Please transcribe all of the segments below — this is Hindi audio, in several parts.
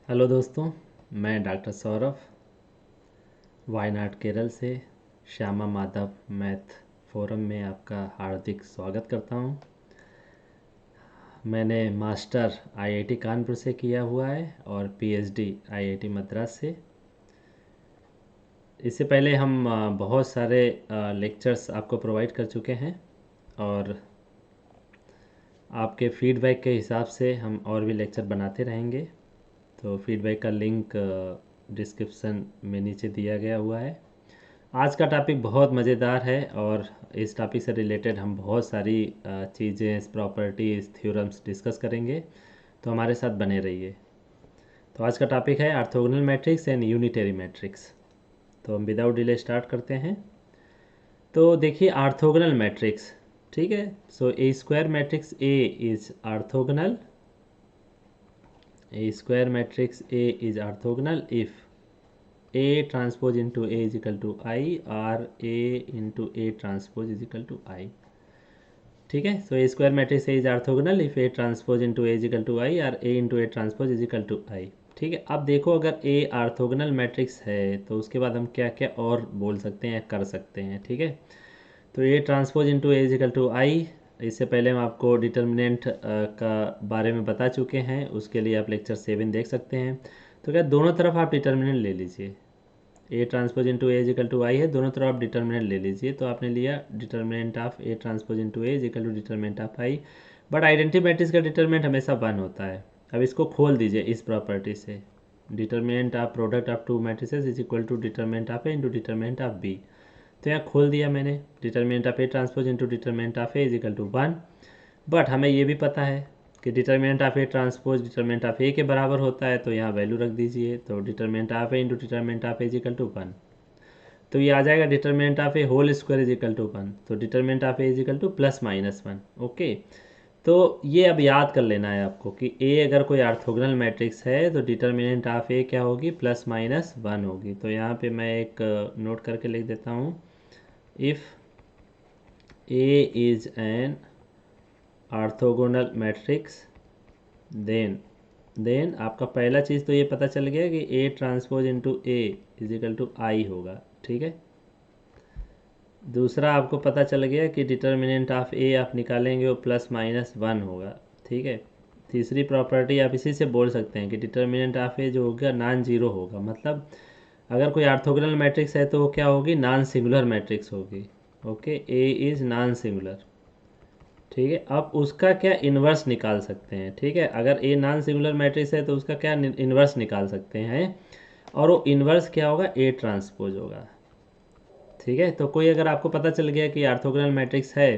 हेलो दोस्तों, मैं डॉक्टर सौरभ वायनाड केरल से श्यामा माधव मैथ फोरम में आपका हार्दिक स्वागत करता हूं। मैंने मास्टर आईआईटी कानपुर से किया हुआ है और पीएचडी आईआईटी मद्रास से। इससे पहले हम बहुत सारे लेक्चर्स आपको प्रोवाइड कर चुके हैं और आपके फीडबैक के हिसाब से हम और भी लेक्चर बनाते रहेंगे। तो फीडबैक का लिंक डिस्क्रिप्शन में नीचे दिया गया हुआ है। आज का टॉपिक बहुत मज़ेदार है और इस टॉपिक से रिलेटेड हम बहुत सारी चीज़ें, प्रॉपर्टीज़, थ्योरम्स डिस्कस करेंगे। तो हमारे साथ बने रहिए। तो आज का टॉपिक है orthogonal matrix and unitary matrix. तो हम विदाउट डिले स्टार्ट करते हैं। तो देखिए ऑर्थोगोनल मैट्रिक्स, ठीक है। So a square matrix A is orthogonal, a square matrix A is orthogonal if A transpose into A is equal to I or A into A transpose is equal to I। ठीक है। So a square matrix A is orthogonal if A transpose into A is equal to I और A into A transpose is equal to I. ठीक है। अब देखो, अगर ए ऑर्थोगोनल मैट्रिक्स है तो उसके बाद हम क्या क्या और बोल सकते हैं, कर सकते हैं। ठीक है। तो A transpose into A is equal to I, इससे पहले हम आपको डिटर्मिनेंट का बारे में बता चुके हैं, उसके लिए आप लेक्चर 7 देख सकते हैं। तो क्या दोनों तरफ आप डिटर्मिनेंट ले लीजिए, A transpose into A is equal to I है, दोनों तरफ आप डिटर्मिनेंट ले लीजिए। तो आपने लिया determinant of A transpose into A is equal to determinant of I. But identity matrix का डिटर्मिनेंट हमेशा 1 होता है। अब इसको खोल दीजिए इस प्रॉपर्टी से, determinant of product of two matrices is equal to determinant of A into determinant of B. तो यहाँ खोल दिया मैंने, determinant of A transpose into determinant of A is equal to 1। But हमें ये भी पता है कि determinant of A transpose determinant of A के बराबर होता है, तो यहाँ वैल्यू रख दीजिए। तो determinant of A into determinant of A is equal to 1। तो ये आ जाएगा determinant of A whole square is equal to 1। तो determinant of A is equal to plus minus 1। Okay. तो ये अब याद कर लेना है आपको कि ए अगर कोई ऑर्थोगोनल मैट्रिक्स है तो डिटर्मिनेंट ऑफ ए क्या होगी, प्लस माइनस 1 होगी। तो यहाँ पे मैं एक नोट करके लिख देता हूँ, if A is an orthogonal matrix then आपका पहला चीज़ तो ये पता चल गया कि A transpose into A is equal to I होगा। ठीक है। दूसरा आपको पता चल गया कि डिटर्मिनेंट ऑफ ए आप निकालेंगे वो प्लस माइनस 1 होगा। ठीक है। तीसरी प्रॉपर्टी आप इसी से बोल सकते हैं कि डिटर्मिनेंट ऑफ ए जो होगा नॉन जीरो होगा। मतलब अगर कोई ऑर्थोगोनल मैट्रिक्स है तो वो क्या होगी, नॉन सिंगुलर मैट्रिक्स होगी। Okay. A is non singular. ठीक है। अब उसका क्या इन्वर्स निकाल सकते हैं। ठीक है। अगर ए नॉन सिंगुलर मैट्रिक्स है तो उसका क्या इन्वर्स निकाल सकते हैं, और वो इन्वर्स क्या होगा, ए ट्रांसपोज होगा। ठीक है। तो कोई अगर आपको पता चल गया कि ऑर्थोगोनल मैट्रिक्स है,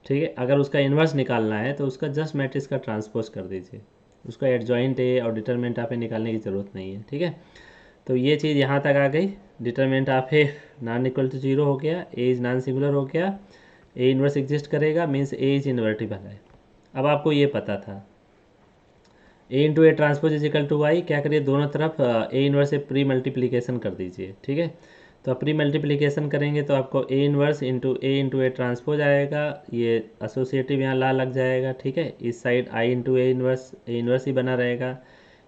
ठीक है, अगर उसका इन्वर्स निकालना है तो उसका जस्ट मैट्रिक्स का ट्रांसपोज कर दीजिए, उसका एडजॉइंट ए और डिटर्मिनेंट ऑफ ए निकालने की ज़रूरत नहीं है। ठीक है। तो ये चीज़ यहाँ तक आ गई। Determinant of A non equal to zero हो गया, ए इज़ नॉन सिंगुलर हो गया, ए इन्वर्स एग्जिस्ट करेगा, मीन्स ए इज इन्वर्टिबल है। अब आपको ये पता था A into A transpose is equal to I, क्या करिए दोनों तरफ ए इन्वर्स से प्री मल्टीप्लीकेशन कर दीजिए। ठीक है। तो आप प्री मल्टीप्लीकेशन करेंगे तो आपको ए इन्वर्स इंटू ए ट्रांसपोज आएगा, ये एसोसिएटिव यहाँ ला लग जाएगा। ठीक है। इस side I into A inverse ही बना रहेगा,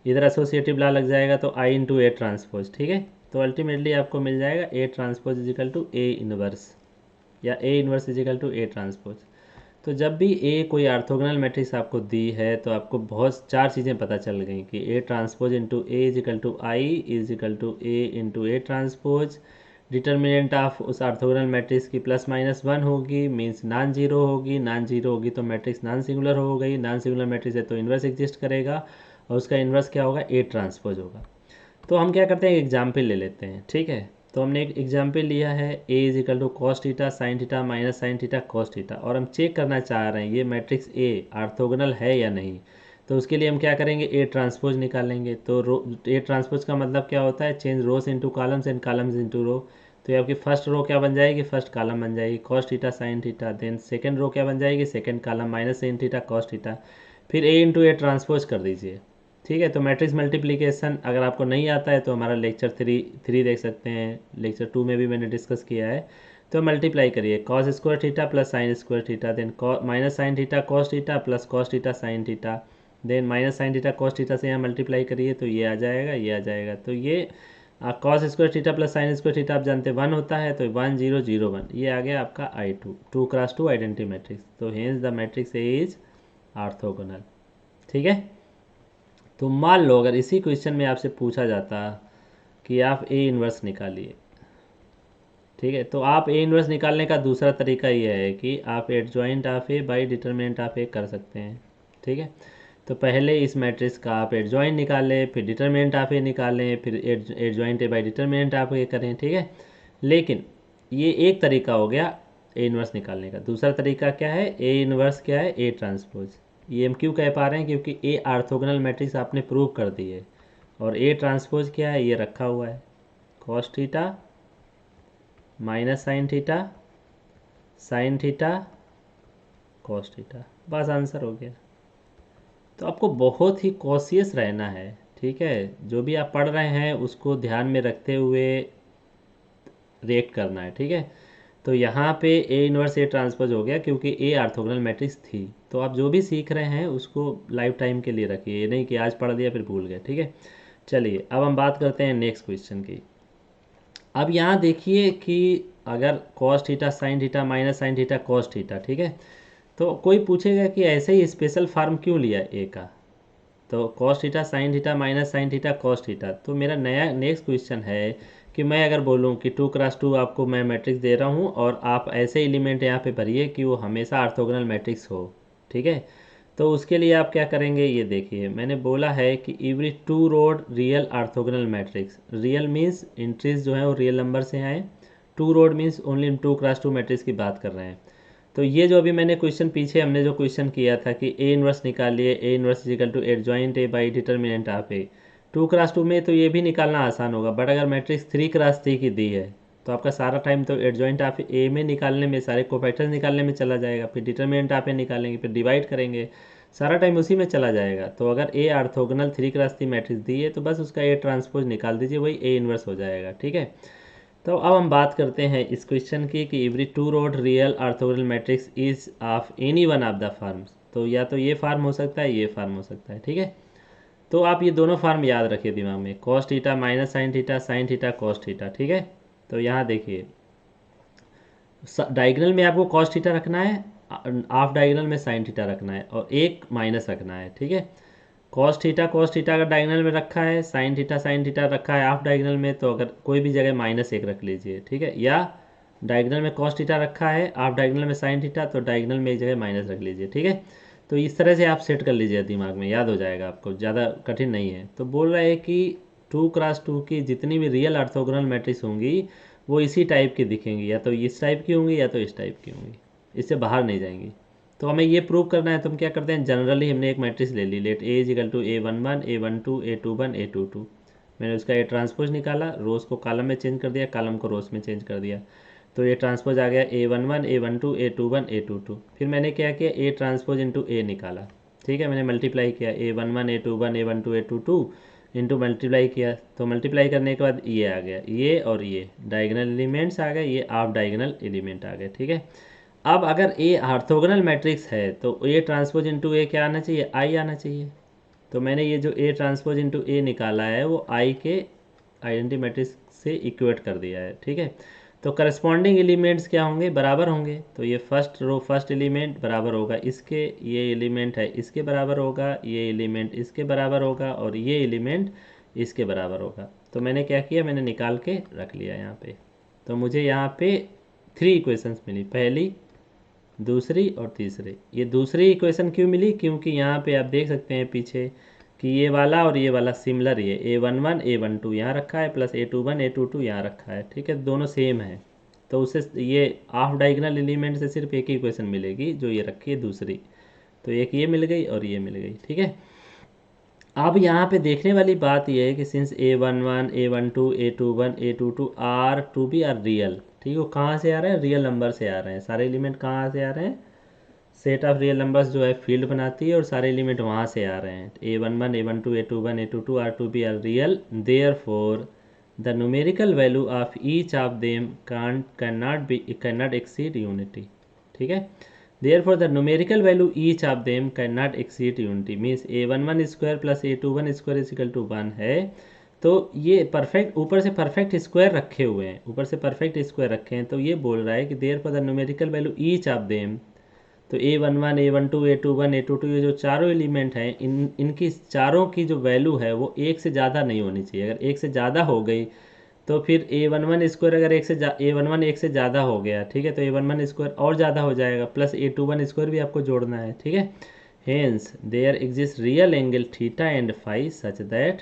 इधर एसोसिएटिव ला लग जाएगा तो आई इंटू ए ट्रांसपोज। ठीक है। तो अल्टीमेटली आपको मिल जाएगा A transpose is equal to A inverse, या A inverse is equal to A transpose. तो जब भी ए कोई ऑर्थोगोनल मैट्रिक्स आपको दी है तो आपको बहुत चार चीज़ें पता चल गई कि A transpose into A is equal to I is equal to A into A transpose. Determinant of उस ऑर्थोगोनल मैट्रिक्स की प्लस माइनस 1 होगी, मीन्स नॉन जीरो होगी। नॉन जीरो होगी तो मैट्रिक्स नॉन सिंगुलर हो गई, नॉन सिंगुलर मैट्रिक्स है तो इन्वर्स एग्जिस्ट करेगा, और उसका इन्वर्स क्या होगा, ए ट्रांसपोज होगा। तो हम क्या करते हैं, एक एग्जाम्पल ले लेते हैं। ठीक है। तो हमने एक एग्जाम्पल लिया है, A is equal to cos theta sine theta minus sine theta cos theta, और हम चेक करना चाह रहे हैं ये मैट्रिक्स ए ऑर्थोगोनल है या नहीं। तो उसके लिए हम क्या करेंगे, ए ट्रांसपोज निकालेंगे। तो ए ट्रांसपोज का मतलब क्या होता है, change rows into columns and columns into row. तो ये आपकी फर्स्ट रो क्या बन जाएगी, फर्स्ट कॉलम बन जाएगी cos theta sine theta. Then second row क्या बन जाएगी, second column minus sine theta cos theta. फिर ए इंटू ए ट्रांसपोज कर दीजिए। ठीक है। तो मैट्रिक्स मल्टीप्लिकेशन अगर आपको नहीं आता है तो हमारा लेक्चर थ्री देख सकते हैं, लेक्चर 2 में भी मैंने डिस्कस किया है। तो मल्टीप्लाई करिए cos square theta plus sine square theta, then minus sine theta cos theta plus cos theta sine theta, then minus sine theta cos theta से यहाँ मल्टीप्लाई करिए तो ये आ जाएगा, ये आ जाएगा। तो ये cos square theta plus sine square theta आप जानते हैं 1 होता है, तो 1 0 0 1 ये आ गया आपका I2 2 क्रॉस 2 आइडेंटिटी मैट्रिक्स। तो hence the matrix A is orthogonal. ठीक है। तो मान लो अगर इसी क्वेश्चन में आपसे पूछा जाता कि आप ए इन्वर्स निकालिए, ठीक है, तो आप ए इन्वर्स निकालने का दूसरा तरीका ये है कि आप adjoint of A by determinant of A कर सकते हैं। ठीक है। तो पहले इस मैट्रिक्स का आप एडजॉइंट निकालें, फिर डिटर्मिनेंट ऑफ ए निकालें, फिर adjoint A by determinant of A करें। ठीक है। लेकिन ये एक तरीका हो गया ए इन्वर्स निकालने का। दूसरा तरीका क्या है? ए इन्वर्स क्या है? A transpose. ये हम क्यों कह पा रहे हैं? क्योंकि ए ऑर्थोगोनल मैट्रिक्स आपने प्रूव कर दी है। और ए ट्रांसपोज क्या है? ये रखा हुआ है cos theta minus sine theta cos theta. बस आंसर हो गया। तो आपको बहुत ही कॉशियस रहना है। ठीक है। जो भी आप पढ़ रहे हैं उसको ध्यान में रखते हुए रिएक्ट करना है। ठीक है। तो यहाँ पे ए इन्वर्स ए ट्रांसपोज हो गया क्योंकि ए ऑर्थोगोनल मैट्रिक्स थी। तो आप जो भी सीख रहे हैं उसको लाइफ टाइम के लिए रखिए, ये नहीं कि आज पढ़ दिया फिर भूल गए। ठीक है। चलिए अब हम बात करते हैं नेक्स्ट क्वेश्चन की। अब यहाँ देखिए कि अगर cos theta sine theta minus sine theta cos theta, ठीक है, तो कोई पूछेगा कि ऐसे ही स्पेशल फॉर्म क्यों लिया ए का? तो cos theta sine theta minus sine theta cos theta. तो मेरा नया नेक्स्ट क्वेश्चन है कि मैं अगर बोलूँ कि 2 क्रॉस 2 आपको मैं मैट्रिक्स दे रहा हूँ और आप ऐसे एलिमेंट यहाँ पे भरिए कि वो हमेशा ऑर्थोगोनल मैट्रिक्स हो। ठीक है। तो उसके लिए आप क्या करेंगे? ये देखिए मैंने बोला है कि every two rowed real orthogonal matrix. Real means entries जो है वो रियल नंबर से आए, two rowed means only 2 cross 2 matrix की बात कर रहे हैं। तो ये जो अभी मैंने क्वेश्चन पीछे हमने जो क्वेश्चन किया था कि ए इन्वर्स निकालिए, A inverse is equal to adjoint A by determinant of A. 2 cross 2 में तो ये भी निकालना आसान होगा, बट अगर मैट्रिक्स 3 क्रॉस 3 की दी है तो आपका सारा टाइम तो एडजॉइंट ऑफ ए में निकालने में, सारे कोफैक्टर्स निकालने में चला जाएगा, फिर डिटर्मिनेंट ऑफ ए निकालेंगे, फिर डिवाइड करेंगे, सारा टाइम उसी में चला जाएगा। तो अगर ए ऑर्थोगोनल 3 क्रॉस 3 मैट्रिक्स दी है तो बस उसका ए ट्रांसपोज निकाल दीजिए, वही ए इन्वर्स हो जाएगा। ठीक है। तो अब हम बात करते हैं इस क्वेश्चन की कि every two rowed real orthogonal matrix is of any one of the farms. तो या तो ये फार्म हो सकता है, ये फार्म हो सकता है। ठीक है। तो आप ये दोनों फार्म याद रखिए दिमाग में, cos theta minus sine theta cos theta. ठीक है। तो यहाँ देखिए डायगोनल में आपको कॉस थीटा रखना है, हाफ डायगोनल में साइन थीटा रखना है और एक माइनस रखना है। ठीक है। कॉस थीटा अगर डायगोनल में रखा है, साइन थीटा रखा है हाफ डायगोनल में, तो अगर कोई भी जगह -1 रख लीजिए। ठीक है। या डायगोनल में कॉस थीटा रखा है, हाफ डायगोनल में साइन थीटा, तो डायगोनल में एक जगह माइनस रख लीजिए। ठीक है। तो इस तरह से आप सेट कर लीजिए दिमाग में, याद हो जाएगा आपको, ज़्यादा कठिन नहीं है। तो बोल रहे हैं कि 2 क्रॉस 2 की जितनी भी रियल ऑर्थोगोनल मैट्रिक्स होंगी वो इसी टाइप की दिखेंगी, या तो इस टाइप की होंगी या तो इस टाइप की होंगी, इससे बाहर नहीं जाएंगी। तो हमें ये प्रूव करना है, तो हम क्या करते हैं, जनरली हमने एक मैट्रिक्स ले ली, let A is equal to A11 A12 A21 A22। मैंने उसका ए ट्रांसपोज निकाला, रोज को कॉलम में चेंज कर दिया, कॉलम को रोज में चेंज कर दिया। तो ये ट्रांसपोज आ गया A11 A12 A21 A22। फिर मैंने क्या किया, ए ट्रांसपोज इंटू ए निकाला। ठीक है। मैंने मल्टीप्लाई किया A11 A21 A12 A22 into multiply किया। तो मल्टीप्लाई करने के बाद ये आ गया, ये और ये डायगोनल एलिमेंट्स आ गए, ये ऑफ डायगोनल एलिमेंट आ गए। ठीक है। अब अगर ए ऑर्थोगोनल मैट्रिक्स है तो ए ट्रांसपोज इंटू ए क्या आना चाहिए, आई आना चाहिए। तो मैंने ये जो ए ट्रांसपोज इंटू ए निकाला है वो आई के आइडेंटिटी मैट्रिक्स से इक्वेट कर दिया है। ठीक है। तो करस्पॉन्डिंग एलिमेंट्स क्या होंगे, बराबर होंगे। तो ये फर्स्ट रो फर्स्ट एलिमेंट बराबर होगा इसके, ये एलिमेंट है इसके बराबर होगा, ये एलिमेंट इसके बराबर होगा और ये एलिमेंट इसके बराबर होगा। तो मैंने क्या किया, मैंने निकाल के रख लिया यहाँ पे। तो मुझे यहाँ पे 3 इक्वेशंस मिली, पहली दूसरी और तीसरी। ये दूसरी इक्वेशन क्यों मिली, क्योंकि यहाँ पे आप देख सकते हैं पीछे कि ये वाला और ये वाला सिमिलर, ये A11 A12 यहाँ रखा है प्लस A21 A22 यहाँ रखा है। ठीक है। दोनों सेम है। तो उससे ये हाफ डायगोनल एलिमेंट से सिर्फ एक ही इक्वेशन मिलेगी जो ये रखी है दूसरी। तो एक ये मिल गई और ये मिल गई। ठीक है। अब यहाँ पे देखने वाली बात यह है कि since A11 A12 A21 A22 are to be are real, ठीक है, वो कहाँ से आ रहे हैं, रियल नंबर से आ रहे हैं। सारे एलिमेंट कहाँ से आ रहे हैं, सेट ऑफ रियल नंबर्स जो है फील्ड बनाती है और सारे एलिमेंट वहाँ से आ रहे हैं। A11 A12 A21 A22 are to be are real, therefore the numerical value of each of them can not exceed unity. ठीक है। Therefore, the numerical value each of them cannot exceed unity. Means a11 square plus a21 square is equal to 1 है। तो ये परफेक्ट ऊपर से परफेक्ट स्क्वायर रखे हुए हैं, ऊपर से परफेक्ट स्क्वायर रखे हैं, तो ये बोल रहा है कि therefore the numerical value each of them, तो a11 a12 a21 a22 ये जो चारों एलिमेंट हैं, इनकी चारों की जो वैल्यू है वो एक से ज़्यादा नहीं होनी चाहिए। अगर एक से ज़्यादा हो गई तो फिर a11 स्क्वायर अगर a11 एक से ज़्यादा हो गया, ठीक है, तो a11 स्क्वायर और ज़्यादा हो जाएगा, प्लस a21 स्क्वायर भी आपको जोड़ना है, ठीक है। Hence there exist real angle theta and phi such that,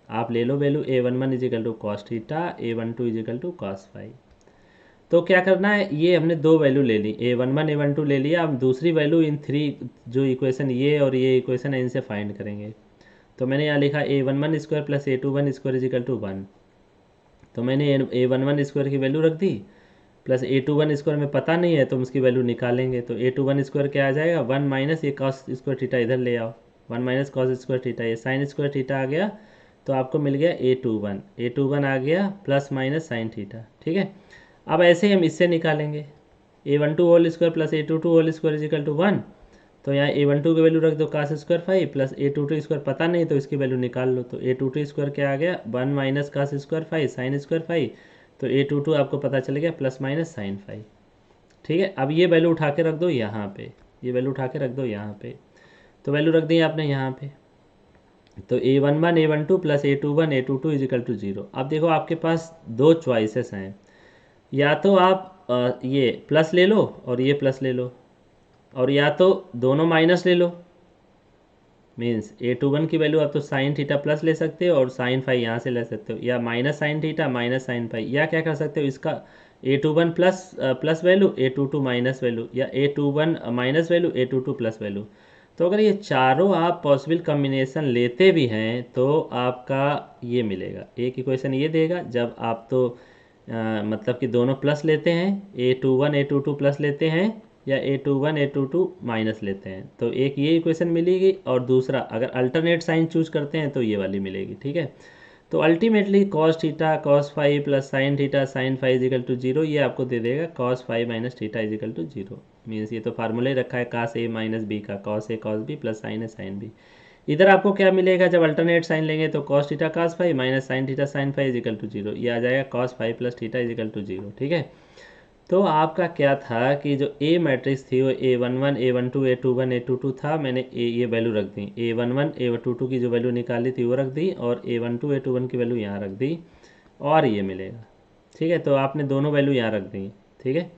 आप ले लो value a11 is equal to cos theta, a12 is equal to cos phi. तो क्या करना है, ये हमने दो वैल्यू ले ली, a11 a12 ले लिया, अब दूसरी वैल्यू इन थ्री जो इक्वेशन ये और ये इक्वेशन है इनसे फाइंड करेंगे। तो मैंने यहाँ लिखा a11 square plus a21 square is equal to 1, तो मैंने a11 स्क्वायर की वैल्यू रख दी, प्लस a21 स्क्वायर में पता नहीं है तो हम उसकी वैल्यू निकालेंगे। तो a21 स्क्वायर क्या आ जाएगा, 1 माइनस ये कॉस स्क्वायर थीटा इधर ले आओ, 1 माइनस कॉस स्क्वायर थीटा, ये साइन स्क्वायर थीटा आ गया, तो आपको मिल गया a21 आ गया प्लस माइनस साइन थीटा, ठीक है। अब ऐसे ही हम इससे निकालेंगे, a12 whole square plus a22 whole square is equal to 1, तो यहाँ a12 की वैल्यू रख दो cos square phi, plus a22 square पता नहीं तो इसकी वैल्यू निकाल लो, तो a22 स्क्वायर क्या आ गया, 1 minus cos square phi sine square phi, तो a22 आपको पता चल गया प्लस माइनस साइन फाई, ठीक है। अब ये वैल्यू उठा के रख दो यहाँ पे, ये वैल्यू उठा के रख दो यहाँ पे, तो वैल्यू रख दी आपने यहाँ पे, तो a11 a12 plus a21 a22 is equal to 0। अब देखो आपके पास दो चॉइसेस हैं, या तो आप ये प्लस ले लो और ये प्लस ले लो, और या तो दोनों माइनस ले लो। मीन्स a21 की वैल्यू आप तो साइन थीटा प्लस ले सकते हो और साइन फाई यहाँ से ले सकते हो, या minus sine theta minus sine phi, या क्या कर सकते हो, इसका a21 plus value a22 minus value, या a21 minus value a22 plus value. तो अगर ये चारों आप पॉसिबल कम्बिनेशन लेते भी हैं तो आपका ये मिलेगा, एक इक्वेशन ये देगा जब आप तो मतलब कि दोनों प्लस लेते हैं, a21 a22 प्लस लेते हैं या a21 a22 माइनस लेते हैं, तो एक ये इक्वेशन मिलेगी, और दूसरा अगर अल्टरनेट साइन चूज करते हैं तो ये वाली मिलेगी, ठीक है। तो ultimately cos theta cos phi plus sine theta sine phi equal to 0, ये आपको दे देगा cos phi minus theta equal to 0। Means ये तो फार्मूला ही रखा है कास ए माइनस बी का, cos A cos B plus sine A sine B. इधर आपको क्या मिलेगा, जब अल्टरनेट साइन लेंगे तो cos theta cos phi minus sine theta sine phi equal to 0, ये आ जाएगा cos phi plus theta equal to 0, ठीक है। तो आपका क्या था कि जो ए मैट्रिक्स थी वो a11 a12 a21 a22 था, मैंने ये वैल्यू रख दी, a11 a22 की जो वैल्यू निकाली थी वो रख दी, और a12 a21 की वैल्यू यहाँ रख दी, और ये मिलेगा, ठीक है। तो आपने दोनों वैल्यू यहाँ रख दी, ठीक है।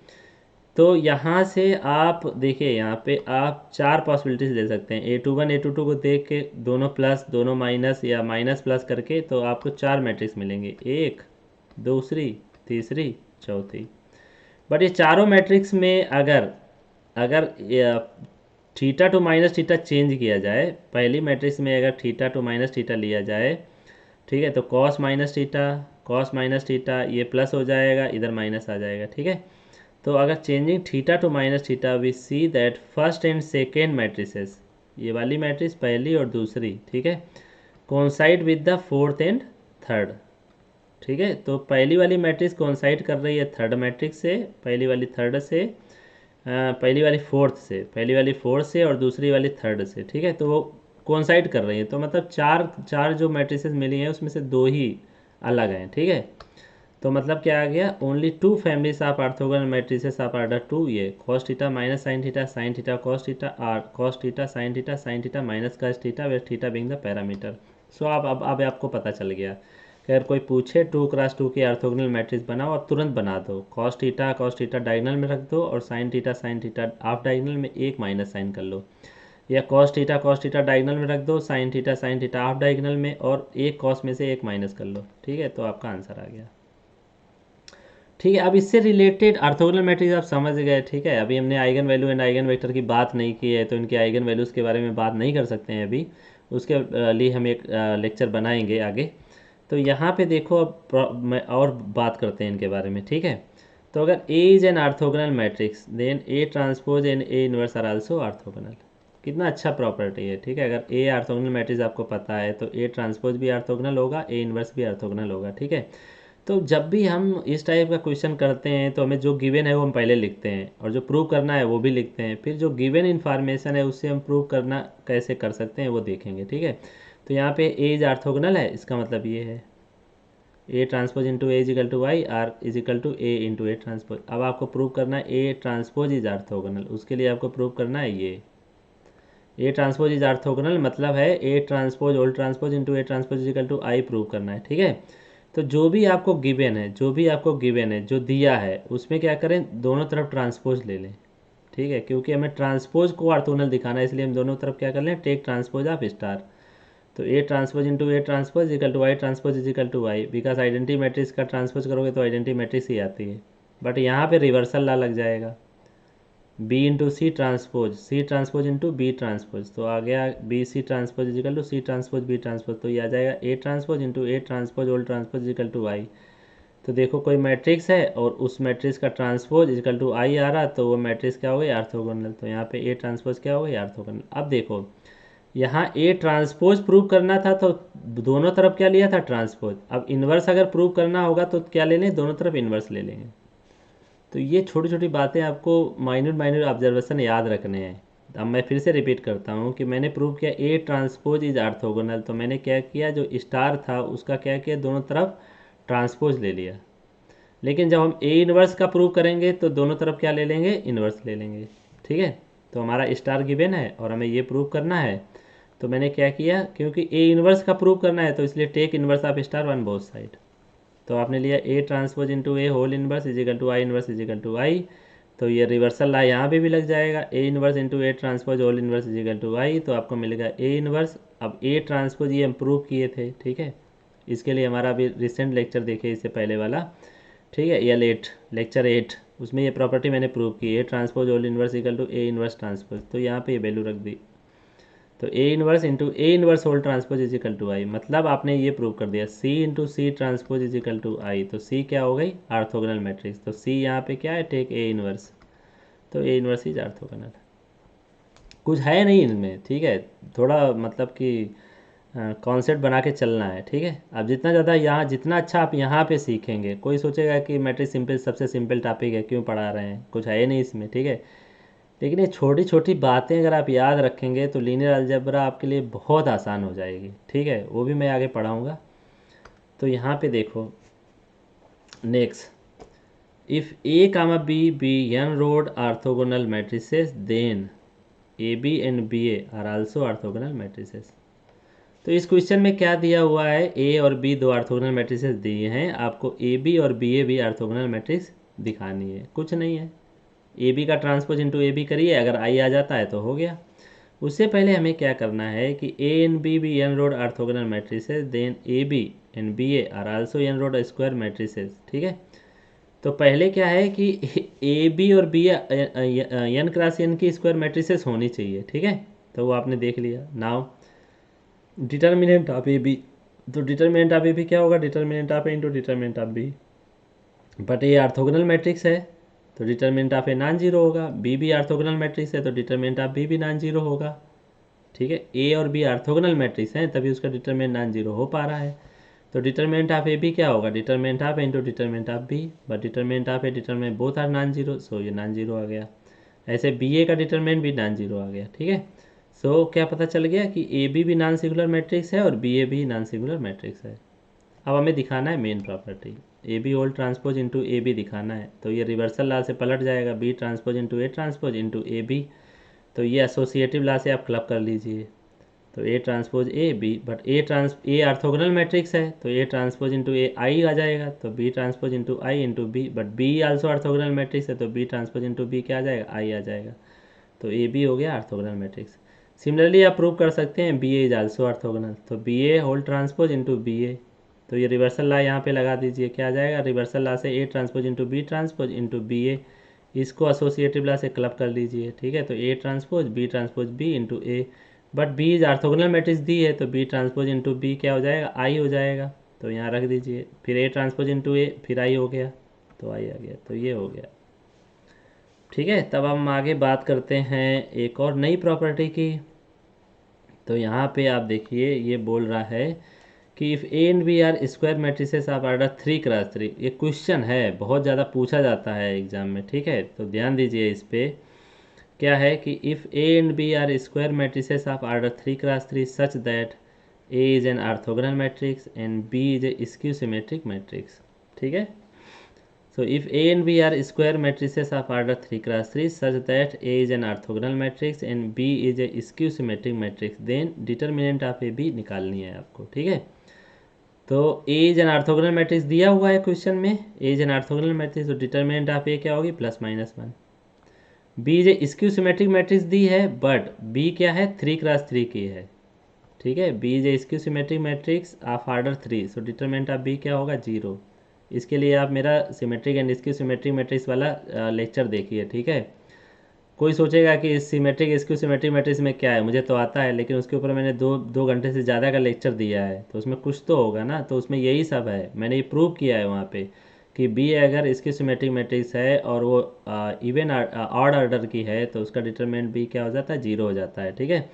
तो यहाँ से आप देखिए, यहाँ पे आप चार पॉसिबिलिटीज ले सकते हैं, a21 a22 को देख के दोनों प्लस दोनों माइनस या माइनस प्लस करके, तो आपको चार मैट्रिक्स मिलेंगे, एक दूसरी तीसरी चौथी। बट ये चारों मैट्रिक्स में अगर अगर theta to minus theta change किया जाए, पहली मैट्रिक्स में अगर थीटा टू माइनस थीटा लिया जाए, ठीक है, तो कॉस माइनस थीटा ये प्लस हो जाएगा, इधर माइनस आ जाएगा, ठीक है। तो अगर changing theta to minus theta we see that first and second matrices, ये वाली मैट्रिक्स पहली और दूसरी, ठीक है, coincide with the fourth and third, ठीक है। तो पहली वाली मैट्रिक्स कोइंसाइड कर रही है थर्ड मैट्रिक्स से, पहली वाली थर्ड से, पहली वाली फोर्थ से और दूसरी वाली थर्ड से, ठीक है। तो वो कोइंसाइड कर रही है, तो मतलब चार जो मैट्रिसेस मिली हैं उसमें से दो ही अलग हैं, ठीक है। तो मतलब क्या आ गया, only two families of orthogonal matrices of order 2, ये cos theta minus sine theta cos theta, और cos theta sine theta minus cos theta where theta being the parameter. So अब आपको पता चल गया, अगर कोई पूछे 2x2 की ऑर्थोगोनल मैट्रिक्स बनाओ, और तुरंत बना दो, कॉस थीटा डायगोनल में रख दो, और साइन थीटा ऑफ डायगोनल में एक माइनस साइन कर लो, या कॉस थीटा डायगोनल में रख दो, साइन थीटा ऑफ डायगोनल में, और एक कॉस में से एक माइनस कर लो, ठीक है। तो आपका आंसर आ गया, ठीक है। अब इससे रिलेटेड ऑर्थोगोनल मैट्रिक्स आप समझ गए, ठीक है। अभी हमने eigen value and eigen vector की बात नहीं की है, तो इनके आइगन वैल्यूज़ के बारे में बात नहीं कर सकते हैं अभी, उसके लिए हम एक लेक्चर बनाएंगे आगे। तो यहाँ पे देखो, अब मैं और बात करते हैं इनके बारे में, ठीक है। तो अगर A is an orthogonal matrix then A transpose and A inverse are also orthogonal. कितना अच्छा प्रॉपर्टी है, ठीक है। अगर ए ऑर्थोगोनल मैट्रिक्स आपको पता है तो ए ट्रांसपोज भी ऑर्थोगोनल होगा, ए इनवर्स भी ऑर्थोगोनल होगा, ठीक है। तो जब भी हम इस टाइप का क्वेश्चन करते हैं तो हमें जो गिवन है वो हम पहले लिखते हैं और जो प्रूव करना है वो भी लिखते हैं, फिर जो गिवन इन्फॉर्मेशन है उससे हम प्रूव करना कैसे कर सकते हैं वो देखेंगे, ठीक है। तो यहाँ पे ए इज ऑर्थोगोनल है, इसका मतलब ये है A transpose into A is equal to Y are equal to A into A transpose. अब आपको प्रूव करना है ए ट्रांसपोज इज ऑर्थोगोनल, उसके लिए आपको प्रूव करना है ये ए ट्रांसपोज इज ऑर्थोगोनल मतलब है A transpose whole transpose into A transpose is equal to I prove करना है, ठीक है। तो जो भी आपको गिवन है, जो भी आपको गिवन है, जो दिया है उसमें क्या करें, दोनों तरफ ट्रांसपोज ले लें, ठीक है, क्योंकि हमें ट्रांसपोज को ऑर्थोगोनल दिखाना है, इसलिए हम दोनों तरफ क्या कर लें, टेक ट्रांसपोज ऑफ स्टार। तो A transpose into A transpose is equal to Y transpose is equal to Y, because identity matrix का ट्रांसपोज करोगे तो आइडेंटिटी मैट्रिक्स ही आती है, बट यहाँ पे रिवर्सल ला लग जाएगा, B into C transpose into B transpose, तो आ गया B C transpose is equal to C transpose B transpose, तो ये आ जाएगा A transpose into A transpose whole transpose is equal to Y. तो देखो कोई मैट्रिक्स है और उस मैट्रिक्स का ट्रांसपोज इजिकल टू आई आ रहा, तो वो मैट्रिक्स क्या हो गई, ऑर्थोगोनल। तो यहाँ पे ए ट्रांसपोज क्या हो गई, ऑर्थोगोनल। अब देखो यहाँ ए ट्रांसपोज प्रूव करना था तो दोनों तरफ क्या लिया था, ट्रांसपोज। अब इन्वर्स अगर प्रूव करना होगा तो क्या ले लें, दोनों तरफ इन्वर्स ले लेंगे। तो ये छोटी छोटी बातें आपको माइन्यूट माइन्यूट ऑब्जर्वेशन याद रखने हैं। अब मैं फिर से रिपीट करता हूँ कि मैंने प्रूव किया ए ट्रांसपोज इज ऑर्थोगोनल, तो मैंने क्या किया, जो स्टार था उसका क्या किया, दोनों तरफ ट्रांसपोज ले लिया। लेकिन जब हम ए इन्वर्स का प्रूव करेंगे तो दोनों तरफ क्या ले लेंगे, इन्वर्स ले लेंगे, ठीक है। तो हमारा स्टार गिवन है और हमें ये प्रूव करना है, तो मैंने क्या किया, क्योंकि ए इन्वर्स का प्रूव करना है तो इसलिए take inverse of star one both side. तो आपने लिया A transpose into A whole inverse is equal to I inverse is equal to I, तो ये रिवर्सल ला यहाँ पे भी लग जाएगा, A inverse into A transpose whole inverse is equal to I, तो आपको मिलेगा ए इन्वर्स। अब ए ट्रांसपोज ये हम प्रूव किए थे, ठीक है, इसके लिए हमारा अभी रिसेंट लेक्चर देखिए इससे पहले वाला, ठीक है, L8 लेक्चर 8, उसमें ये प्रॉपर्टी मैंने प्रूव की, A transpose whole inverse equal to A inverse transpose, तो यहाँ पे ये वैल्यू रख दी। तो A inverse into A inverse whole transpose is equal to I, मतलब आपने ये प्रूव कर दिया C into C transpose is equal to I, तो सी क्या हो गई, ऑर्थोगोनल मैट्रिक्स। तो सी यहाँ पे क्या है, टेक ए इन्वर्स, तो ए इन्वर्स इज ऑर्थोगोनल। कुछ है नहीं इनमें, ठीक है, थोड़ा मतलब कि कॉन्सेप्ट बना के चलना है, ठीक है। अब जितना ज़्यादा यहाँ, जितना अच्छा आप यहाँ पे सीखेंगे, कोई सोचेगा कि मैट्रिक्स सिंपल सबसे सिंपल टॉपिक है, क्यों पढ़ा रहे हैं, कुछ है नहीं इसमें, ठीक है। लेकिन ये छोटी छोटी बातें अगर आप याद रखेंगे तो लीनियर अलजेब्रा आपके लिए बहुत आसान हो जाएगी, ठीक है, वो भी मैं आगे पढ़ाऊँगा। तो यहाँ पे देखो next, if A comma B be N rowed orthogonal matrices then A B and B A are also orthogonal matrices. तो इस क्वेश्चन में क्या दिया हुआ है, ए और बी दो ऑर्थोगोनल मैट्रिसेस दिए हैं, आपको ए बी और बी ए भी ऑर्थोगोनल मैट्रिक्स दिखानी है, कुछ नहीं है। ए बी का ट्रांसपोज इंटू ए बी करिए, अगर आई आ जाता है तो हो गया। उससे पहले हमें क्या करना है कि A and B be N rowed orthogonal matrices, then A B and B A are also n rowed square matrices, ठीक है। तो पहले क्या है कि ए बी और बी एन क्रॉस एन की स्क्वायर मैट्रिसेस होनी चाहिए, ठीक है, तो वो आपने देख लिया। Now determinant of A B, तो डिटर्मिनेंट ऑफ ए बी क्या होगा, determinant of A into determinant of B, but A orthogonal matrix है तो determinant of A non zero होगा, बी भी ऑर्थोगोनल मैट्रिक्स है तो डिटर्मिनेंट ऑफ बी भी नॉन जीरो होगा, ठीक है। ए और बी ऑर्थोगोनल मैट्रिक्स हैं तभी उसका डिटर्मिनेंट नॉन जीरो हो पा रहा है। तो डिटर्मिनेंट ऑफ ए बी क्या होगा, determinant of A into determinant of B, but determinant of A determinant both are non zero, so ये नॉन जीरो आ गया। ऐसे बी ए का डिटर्मिनेंट भी नॉन जीरो आ गया, ठीक है। सो क्या पता चल गया कि ए बी भी नॉन सिंगुलर मैट्रिक्स है और बी ए भी नॉन सिंगुलर मैट्रिक्स है। अब हमें दिखाना है main property, A B whole transpose into A B दिखाना है, तो ये रिवर्सल लॉ से पलट जाएगा, B transpose into A B, तो ये एसोसिएटिव लॉ से आप क्लब कर लीजिए, तो A transpose A B, but A orthogonal matrix है तो ए ट्रांसपोज इंटू ए आई आ जाएगा, तो B transpose into I into B, but B also orthogonal matrix है तो बी ट्रांसपोज इंटू बी क्या आ जाएगा, आई आ जाएगा, तो ए बी हो गया ऑर्थोगोनल मैट्रिक्स। सिमिलरली आप प्रूव कर सकते हैं B A is also orthogonal, तो B A whole transpose into B A, तो ये रिवर्सल लॉ यहाँ पे लगा दीजिए, क्या आ जाएगा, रिवर्सल लॉ से ए ट्रांसपोज इंटू बी ए, इसको एसोसिएटिव लॉ से क्लब कर लीजिए, ठीक है। तो A transpose B into A, but B is orthogonal matrix दी है तो बी ट्रांसपोज इंटू बी क्या हो जाएगा, आई हो जाएगा, तो यहाँ रख दीजिए, फिर ए ट्रांसपोज इंटू ए, फिर आई हो गया, तो आई आ गया, तो ये हो गया, ठीक है। तब हम आगे बात करते हैं एक और नई प्रॉपर्टी की। तो यहाँ पे आप देखिए ये बोल रहा है कि if A and B are square matrices of order 3x3, ये क्वेश्चन है, बहुत ज़्यादा पूछा जाता है एग्जाम में, ठीक है। तो ध्यान दीजिए इस पर, क्या है कि if A and B are square matrices of order 3x3 such that A is an orthogonal matrix and B is a skew symmetric matrix, ठीक है। So if A and B are square matrices of order 3x3 such that A is an orthogonal matrix and B is a skew symmetric matrix, then determinant of A B निकालनी है आपको, ठीक है। तो A is an orthogonal matrix दिया हुआ है क्वेश्चन में, A is an orthogonal matrix, तो determinant of A क्या होगी, +-1। B is a skew symmetric matrix दी है, बट B क्या है, 3x3 की है, ठीक है। B is a skew symmetric matrix of order 3, so determinant of B क्या होगा, 0। इसके लिए आप मेरा symmetric and skew symmetric matrix वाला लेक्चर देखिए, ठीक है। कोई सोचेगा कि इस सिमेट्रिक स्क्यू सिमेट्रिक मैट्रिक्स में क्या है, मुझे तो आता है, लेकिन उसके ऊपर मैंने दो घंटे से ज़्यादा का लेक्चर दिया है, तो उसमें कुछ तो होगा ना। तो उसमें यही सब है, मैंने ये प्रूव किया है वहाँ पे कि बी अगर स्क्यू सिमेट्रिक मैट्रिक्स है और वो इवन ऑड ऑर्डर की है, तो उसका डिटरमिनेंट बी क्या हो जाता है, 0 हो जाता है, ठीक है।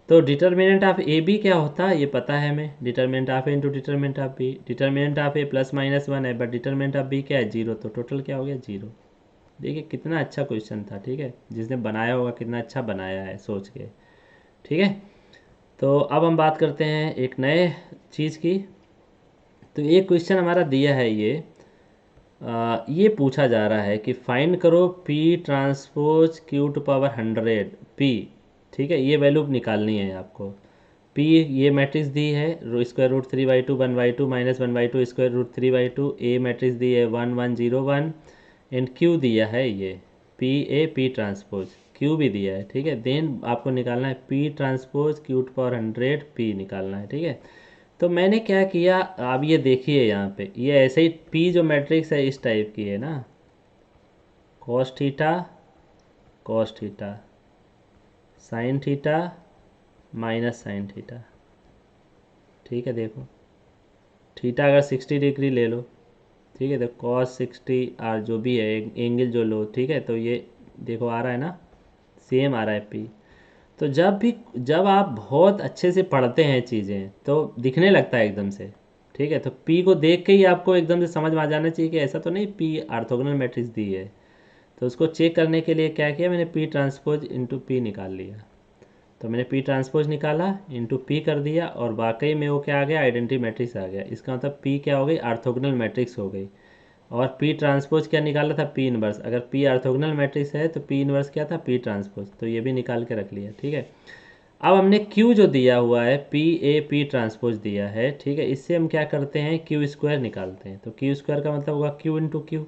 तो डिटर्मिनेंट ऑफ ए बी क्या होता है ये पता है हमें, determinant of A into determinant of B. Determinant of A +-1 है, बट डिटर्मिनेंट ऑफ बी क्या है, 0, तो टोटल क्या हो गया, 0। देखिए कितना अच्छा क्वेश्चन था, ठीक है। जिसने बनाया होगा कितना अच्छा बनाया है सोच के, ठीक है। तो अब हम बात करते हैं एक नए चीज़ की। तो एक क्वेश्चन हमारा दिया है, ये पूछा जा रहा है कि फाइंड करो P transpose Q to power 100 P, ठीक है। ये वैल्यू निकालनी है आपको। पी ये मैट्रिक्स दी है, √3/2 1/2 -1/2 √3/2। ए मैट्रिक्स दी है 1 1 0 1 एंड क्यू दिया है ये पी ट्रांसपोज, क्यू भी दिया है, ठीक है। देन आपको निकालना है P transpose Q to power 100 P निकालना है, ठीक है। तो मैंने क्या किया, अब ये देखिए यहाँ पे, ये ऐसे ही पी जो मैट्रिक्स है इस टाइप की है ना, cos theta sine theta minus sine theta, ठीक है। देखो थीटा अगर 60 डिग्री ले लो, ठीक है, तो cos 60 और जो भी है एंगल जो लो, ठीक है। तो ये देखो आ रहा है ना, सेम आ रहा है पी। तो जब आप बहुत अच्छे से पढ़ते हैं चीज़ें तो दिखने लगता है एकदम से, ठीक है। तो पी को देख के ही आपको एकदम से समझ में आ जाना चाहिए कि ऐसा तो नहीं पी ऑर्थोगोनल मैट्रिक्स दी है। तो उसको चेक करने के लिए क्या किया, मैंने पी ट्रांसपोज इंटू पी निकाल लिया। तो मैंने पी ट्रांसपोज निकाला, इंटू पी कर दिया, और वाकई में वो क्या आ गया, आइडेंटिटी मैट्रिक्स आ गया। इसका मतलब पी क्या हो गई, ऑर्थोगोनल मैट्रिक्स हो गई। और पी ट्रांसपोज क्या निकाला था, पी इनवर्स। अगर पी ऑर्थोगोनल मैट्रिक्स है तो पी इनवर्स क्या था, पी ट्रांसपोज। तो ये भी निकाल के रख लिया, ठीक है। अब हमने Q जो दिया हुआ है पी ट्रांसपोज दिया है, ठीक है। इससे हम क्या करते हैं, क्यू स्क्वायर निकालते हैं। तो क्यू स्क्वायर का मतलब होगा Q इंटू क्यू।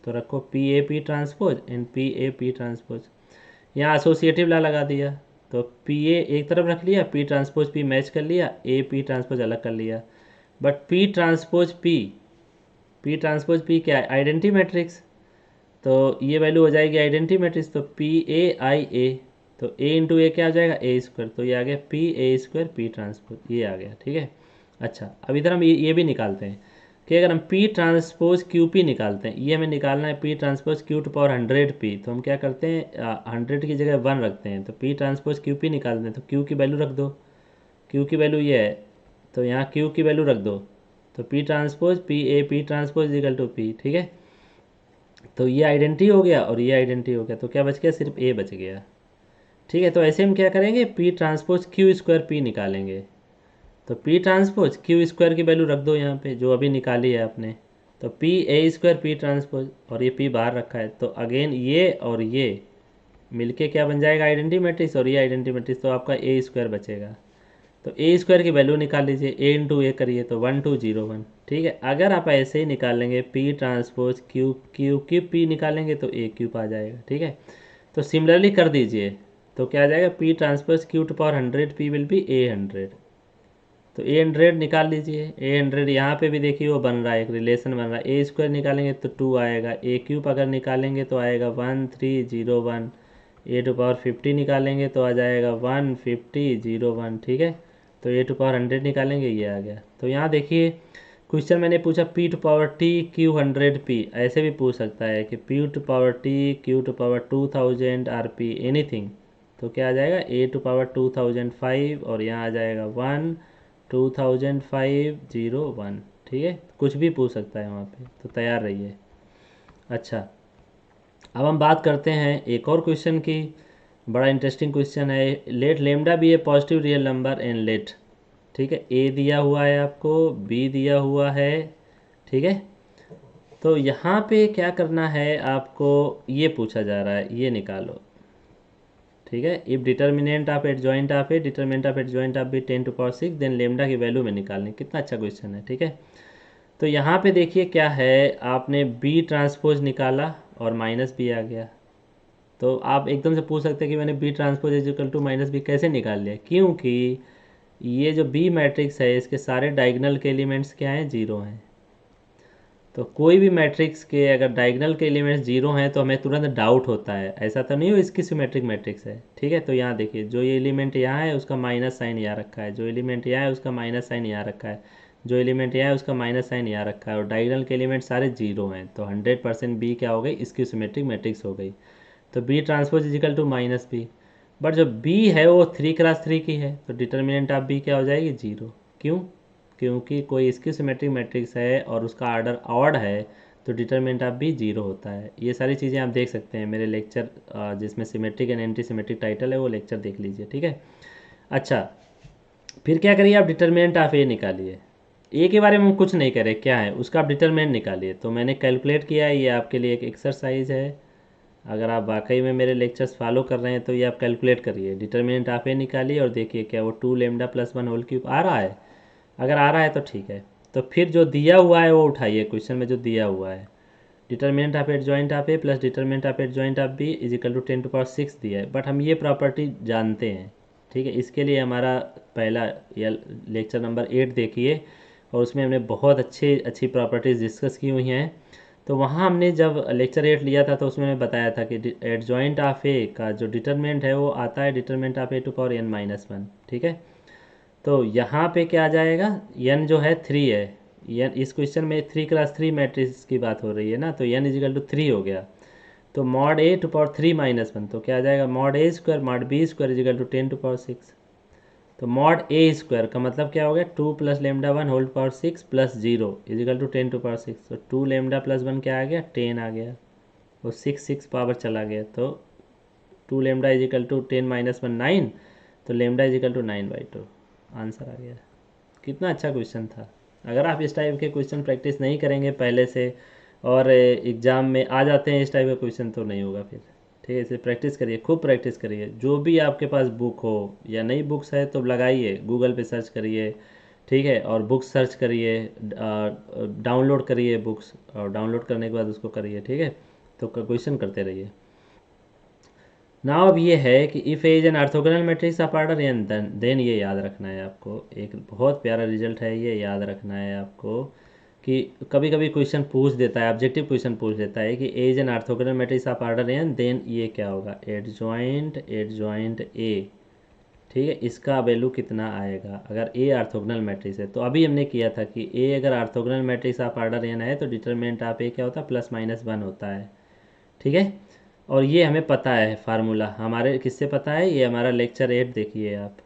तो रखो P transpose and P transpose, यहाँ एसोसिएटिव ला लगा दिया। तो एक तरफ रख लिया, पी ट्रांसपोज पी मैच कर लिया, पी ट्रांसपोज अलग कर लिया। बट पी ट्रांसपोज पी क्या है, आइडेंटिटी मैट्रिक्स। तो ये वैल्यू हो जाएगी आइडेंटिटी मैट्रिक्स, तो PA तो A इंटू ए क्या आ जाएगा, ए स्क्वायर। तो ये आ गया PA² पी ट्रांसपोज, ये आ गया, ठीक है। अच्छा अब इधर हम ये भी निकालते हैं कि अगर हम पी ट्रांसपोज QP निकालते हैं, ये हमें निकालना है P transpose Q to power 100 P. तो हम क्या करते हैं, 100 की जगह 1 रखते हैं। तो पी ट्रांसपोज QP निकालते हैं, तो Q की वैल्यू रख दो, Q की वैल्यू ये है, तो यहाँ Q की वैल्यू रख दो। तो P transpose P transpose equal to P, ठीक है। तो ये आइडेंटिटी हो गया और ये आइडेंटिटी हो गया, तो क्या बच गया, सिर्फ ए बच गया, ठीक है। तो ऐसे हम क्या करेंगे, P transpose Q square P निकालेंगे। तो पी ट्रांसपोज क्यू स्क्वायर की वैल्यू रख दो यहाँ पे जो अभी निकाली है आपने। तो PA² पी ट्रांसपोज, और ये पी बाहर रखा है, तो अगेन ये और ये मिलके क्या बन जाएगा, आइडेंटिटी मैट्रिक्स, और ये आइडेंटिटी मैट्रिक्स, तो आपका A² बचेगा। तो A² की वैल्यू निकाल लीजिए, A इंटू ए करिए तो 1 2 0 1, ठीक है। अगर आप ऐसे ही निकालेंगे पी ट्रांसपोज क्यू पी निकालेंगे तो A³ आ जाएगा, ठीक है। तो सिमिलरली कर दीजिए, तो क्या आ जाएगा, P transpose Q to power 100 P will be A100। तो A100 निकाल लीजिए, A100 यहाँ पे भी देखिए वो बन रहा है, एक रिलेशन बन रहा है। A² निकालेंगे तो 2 आएगा, A³ अगर निकालेंगे तो आएगा 1 3 0 1, A टू पावर 50 निकालेंगे तो आ जाएगा 1 50 0 1, ठीक है। तो A टू पावर 100 निकालेंगे, ये आ गया। तो यहाँ देखिए क्वेश्चन मैंने पूछा P to power T Q 100 P, ऐसे भी पूछ सकता है कि P to power T Q to power 2000 RP anything. तो क्या आ जाएगा, A टू पावर 2005, और यहाँ आ जाएगा 1 2,501, ठीक है, कुछ भी पूछ सकता है वहाँ पे, तो तैयार रहिए। अच्छा, अब हम बात करते हैं एक और क्वेश्चन की। बड़ा इंटरेस्टिंग क्वेश्चन है। Let lambda be a positive real number and let, ठीक है, ए दिया हुआ है आपको, बी दिया हुआ है, ठीक है। तो यहाँ पे क्या करना है आपको, ये पूछा जा रहा है, ये निकालो, ठीक है। If determinant of adjoint of A, determinant of adjoint of B 10⁶, then lambda की वैल्यू में निकालनी। कितना अच्छा क्वेश्चन है, ठीक है। तो यहाँ पे देखिए क्या है, आपने बी ट्रांसपोज निकाला और माइनस बी आ गया। तो आप एकदम से पूछ सकते हैं कि मैंने B transpose is equal to minus B कैसे निकाल लिया, क्योंकि ये जो बी मैट्रिक्स है इसके सारे डायगोनल के एलिमेंट्स क्या हैं, जीरो हैं। तो कोई भी मैट्रिक्स के अगर डायगोनल के एलिमेंट्स जीरो हैं तो हमें तुरंत डाउट होता है, ऐसा तो नहीं हो इसकी सिमेट्रिक मैट्रिक्स है, ठीक है। तो यहाँ देखिए, जो ये एलिमेंट यहाँ है उसका माइनस साइन यहाँ रखा है, जो एलिमेंट यहाँ है उसका माइनस साइन यहाँ रखा है, जो एलिमेंट यहाँ है उसका माइनस साइन यहाँ रखा है, और डायगोनल के एलिमेंट सारे जीरो हैं, तो 100% बी क्या हो गई, इसकी सिमेट्रिक मैट्रिक्स हो गई। तो B transpose is equal to minus B. But जो बी है वो 3x3 की है, तो डिटर्मिनेंट ऑफ बी क्या हो जाएगी, जीरो। क्यों, क्योंकि कोई इसकी सिमेट्रिक मैट्रिक्स है और उसका आर्डर ऑड है, तो डिटर्मिनेंट ऑफ बी जीरो होता है। ये सारी चीज़ें आप देख सकते हैं मेरे लेक्चर, जिसमें symmetric and anti symmetric title है, वो लेक्चर देख लीजिए, ठीक है। अच्छा, फिर क्या करिए, आप डिटर्मिनेंट ऑफ ए निकालिए। ए के बारे में हम कुछ नहीं करें, क्या है उसका आप डिटर्मिनेंट निकालिए। तो मैंने कैलकुलेट किया है, ये आपके लिए एक एक्सरसाइज है। अगर आप वाकई में मेरे लेक्चर्स फॉलो कर रहे हैं तो ये आप कैलकुलेट करिए, डिटर्मिनेंट ऑफ ए निकालिए और देखिए क्या वो 2λ+1 होल क्यूब आ रहा है। अगर आ रहा है तो ठीक है। तो फिर जो दिया हुआ है वो उठाइए, क्वेश्चन में जो दिया हुआ है, determinant of adjoint of A plus determinant of adjoint of B is equal to 10⁶ दिया है। बट हम ये प्रॉपर्टी जानते हैं, ठीक है। इसके लिए हमारा पहला या लेक्चर नंबर 8 देखिए, और उसमें हमने बहुत अच्छी प्रॉपर्टीज़ डिस्कस की हुई हैं। तो वहाँ हमने जब लेक्चर 8 लिया था तो उसमें मैं बताया था कि एडजॉइंट ऑफ ए का जो डिटर्मिनेंट है वो आता है determinant of A to power n-1, ठीक है। तो यहाँ पे क्या आ जाएगा, n जो है 3 है, n इस क्वेश्चन में 3x3 मैट्रिक्स की बात हो रही है ना, तो n इजिकल टू 3 हो गया। तो मॉड ए टू पावर 3-1, तो क्या आ जाएगा, mod A square mod B square is equal to 10⁶। तो मॉड ए स्क्वायर का मतलब क्या हो गया, 2 + λ1 whole power 6 plus 0 is equal to 10⁶। तो 2λ+1 क्या आ गया, 10 आ गया, वो 6 पावर चला गया, तो 2λ इजिकल टू 10-1 9, तो λ इजिकल टू 9/2, आंसर आ गया। कितना अच्छा क्वेश्चन था। अगर आप इस टाइप के क्वेश्चन प्रैक्टिस नहीं करेंगे पहले से और एग्ज़ाम में आ जाते हैं इस टाइप का क्वेश्चन, तो नहीं होगा फिर, ठीक है। इसे प्रैक्टिस करिए, खूब प्रैक्टिस करिए। जो भी आपके पास बुक हो या नई बुक्स है तो लगाइए, गूगल पे सर्च करिए, ठीक है, और बुक्स सर्च करिए, डाउनलोड करिए बुक्स, और डाउनलोड करने के बाद उसको करिए, ठीक है। तो क्वेश्चन करते रहिए। नाउ अब ये है कि if A is an orthogonal matrix of order N, then ये याद रखना है आपको, एक बहुत प्यारा रिजल्ट है, ये याद रखना है आपको कि कभी कभी क्वेश्चन पूछ देता है, ऑब्जेक्टिव क्वेश्चन पूछ देता है कि A is an orthogonal matrix of order N, then ये क्या होगा, एडजॉइंट ए, ठीक है, इसका वैल्यू कितना आएगा अगर ए ऑर्थोगोनल मैट्रिक्स है। तो अभी हमने किया था कि ए अगर orthogonal matrix of order N है तो डिटरमिनेंट ऑफ ए क्या होता है, +-1 होता है, ठीक है। और ये हमें पता है फार्मूला, हमारे किससे पता है, ये हमारा लेक्चर 8 देखिए आप,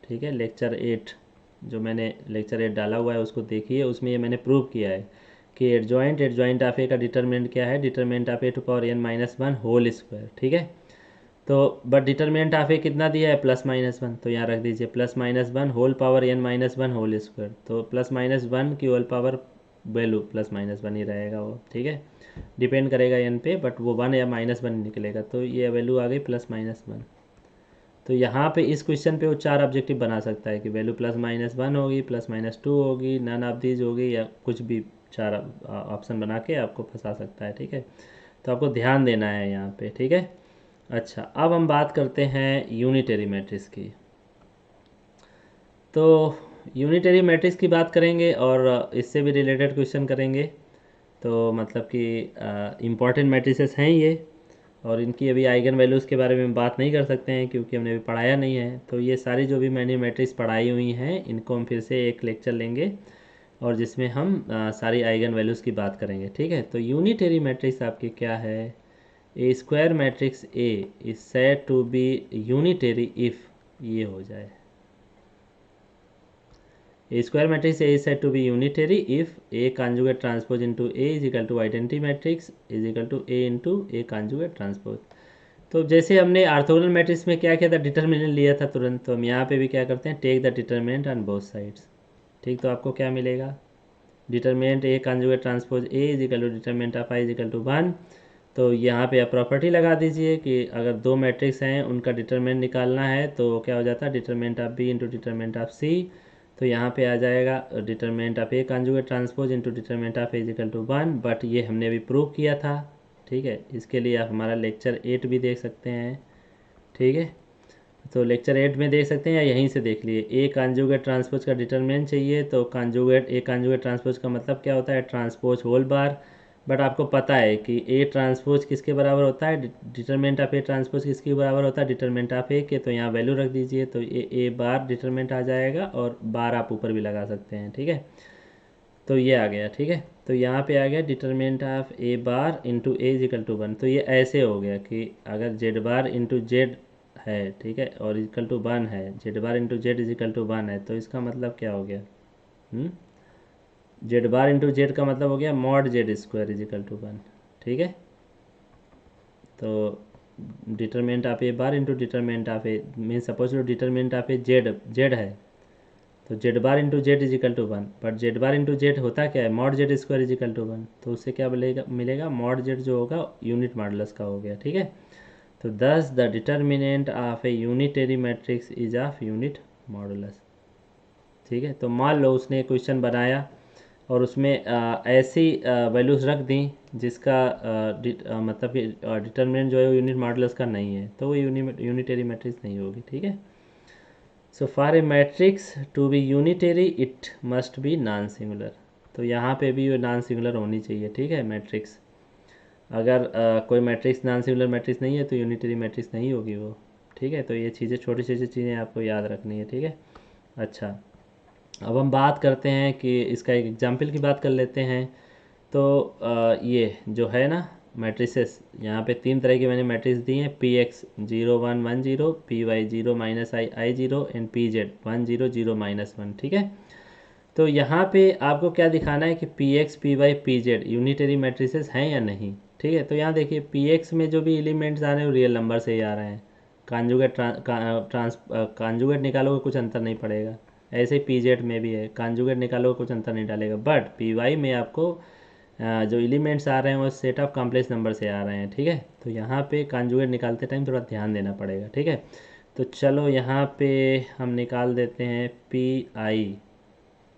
ठीक है, लेक्चर 8 जो मैंने लेक्चर 8 डाला हुआ है उसको देखिए, उसमें ये मैंने प्रूव किया है कि एडजॉइंट ऑफ ए का डिटर्मिनेंट क्या है, determinant of A to power n-1 whole square, ठीक है। तो बट डिटर्मिनेंट ऑफ ए कितना दिया है, +-1, तो यहाँ रख दीजिए +-1 whole power n-1 whole square, तो +-1 की होल पावर वैल्यू +-1 ही रहेगा वो, ठीक है, डिपेंड करेगा n पे, बट वो 1 या -1 निकलेगा, तो ये वैल्यू आ गई +-1। तो यहाँ पे इस क्वेश्चन पे वो 4 ऑब्जेक्टिव बना सकता है कि वैल्यू +-1 होगी, +-2 होगी, नन ऑफ दीज होगी, या कुछ भी 4 ऑप्शन बना के आपको फंसा सकता है, ठीक है। तो आपको ध्यान देना है यहाँ पे, ठीक है। अच्छा, अब हम बात करते हैं यूनिटरी मैट्रिक्स की। तो यूनिटरी मैट्रिक्स की बात करेंगे और इससे भी रिलेटेड क्वेश्चन करेंगे। तो मतलब कि इम्पॉर्टेंट मैट्रिसेस हैं ये, और इनकी अभी आइगन वैल्यूज़ के बारे में बात नहीं कर सकते हैं क्योंकि हमने अभी पढ़ाया नहीं है। तो ये सारी जो भी मैंने मैट्रिक्स पढ़ाई हुई हैं इनको हम फिर से एक लेक्चर लेंगे और जिसमें हम सारी आइगन वैल्यूज़ की बात करेंगे, ठीक है। तो यूनिटरी मैट्रिक्स आपकी क्या है, a square matrix A is said to be unitary if ये हो जाए, A square matrix A is said to be unitary if A conjugate transpose into A is equal to identity matrix is equal to A into A conjugate transpose। तो जैसे हमने ऑर्थोगोनल मैट्रिक्स में क्या किया था, डिटर्मिनेंट लिया था तुरंत, तो हम यहाँ पे भी क्या करते हैं, take the determinant on both sides. ठीक, तो आपको क्या मिलेगा, determinant A conjugate transpose A is equal to determinant of I is equal to 1। तो यहाँ पे आप प्रॉपर्टी लगा दीजिए कि अगर दो मैट्रिक्स हैं उनका डिटर्मिनेंट निकालना है तो क्या हो जाता है, determinant of B into determinant of C. तो यहाँ पे आ जाएगा determinant of A conjugate transpose into determinant of A is equal to 1। But ये हमने अभी प्रूव किया था। ठीक है, इसके लिए आप हमारा लेक्चर 8 भी देख सकते हैं। ठीक है, तो लेक्चर 8 में देख सकते हैं या यहीं से देख लिए। ए कॉन्जुगेट ट्रांसपोज का डिटर्मिनेंट चाहिए तो कॉन्जुगेट ए कॉन्जुगेट ट्रांसपोज का मतलब क्या होता है, ट्रांसपोज होल बार। बट आपको पता है कि ए ट्रांसपोज किसके बराबर होता है, डिटर्मिनेंट ऑफ ए ट्रांसपोज किसके बराबर होता है, डिटर्मिनेंट ऑफ ए के। तो यहाँ वैल्यू रख दीजिए तो ए बार डिटर्मिनेंट आ जाएगा और बार आप ऊपर भी लगा सकते हैं। ठीक है, तो ये आ गया। ठीक है, तो यहाँ पे आ गया determinant of A bar into A is equal to 1। तो ये ऐसे हो गया कि अगर जेड बार इंटू जेड है, ठीक है, और इक्वल टू 1 है, Z bar into Z is equal to 1 है, तो इसका मतलब क्या हो गया, जेड बार इंटू जेड का मतलब हो गया mod Z square is equal to 1। ठीक है, तो determinant of A bar into determinant of A mean suppose determinant of A Z Z है तो Z bar into Z is equal to 1। But Z bar into Z होता क्या है, mod Z square is equal to 1। तो उससे क्या मिलेगा मॉड जेड जो होगा यूनिट मॉडुलस का हो गया। ठीक है, तो दस the determinant of A unitary matrix is of unit modulus. ठीक है, तो मान लो उसने क्वेश्चन बनाया और उसमें ऐसी वैल्यूज रख दी जिसका मतलब कि डिटर्मिनेंट जो है वो यूनिट मॉडुलस का नहीं है, तो वो यूनिटरी मैट्रिक्स नहीं होगी। ठीक है, so for a matrix to be unitary it must be non singular. तो यहाँ पे भी वो नॉन सिंगुलर होनी चाहिए। ठीक है, मैट्रिक्स अगर कोई मैट्रिक्स नॉन सिंगुलर मैट्रिक्स नहीं है तो यूनिटरी मैट्रिक्स नहीं होगी वो। ठीक है, तो ये चीज़ें छोटी छोटी चीज़ें आपको याद रखनी है। ठीक है, अच्छा, अब हम बात करते हैं कि इसका एक एग्जाम्पल की बात कर लेते हैं। तो ये जो है ना मैट्रिसेस, यहाँ पे तीन तरह की मैंने मैट्रिक्स दी हैं, P X 0 1 1 0, P Y 0 minus I I 0 and P Z 1 0 0 minus 1। ठीक है, तो यहाँ पे आपको क्या दिखाना है कि P X P Y P Z unitary matrices हैं या नहीं। ठीक है, तो यहाँ देखिए पी एक्स में जो भी एलिमेंट्स आ रहे हैं वो रियल नंबर से ही आ रहे हैं, कॉन्जुगेट निकालोगे कुछ अंतर नहीं पड़ेगा। ऐसे ही पी जेड में भी है, कॉन्जुगेट निकालोगे कुछ अंतर नहीं डालेगा। बट पी वाई में आपको जो एलिमेंट्स आ रहे हैं वो सेट ऑफ कॉम्प्लेक्स नंबर से आ रहे हैं। ठीक है, तो यहाँ पे कॉन्जुगेट निकालते टाइम थोड़ा ध्यान देना पड़ेगा। ठीक है, तो चलो यहाँ पे हम निकाल देते हैं पी आई।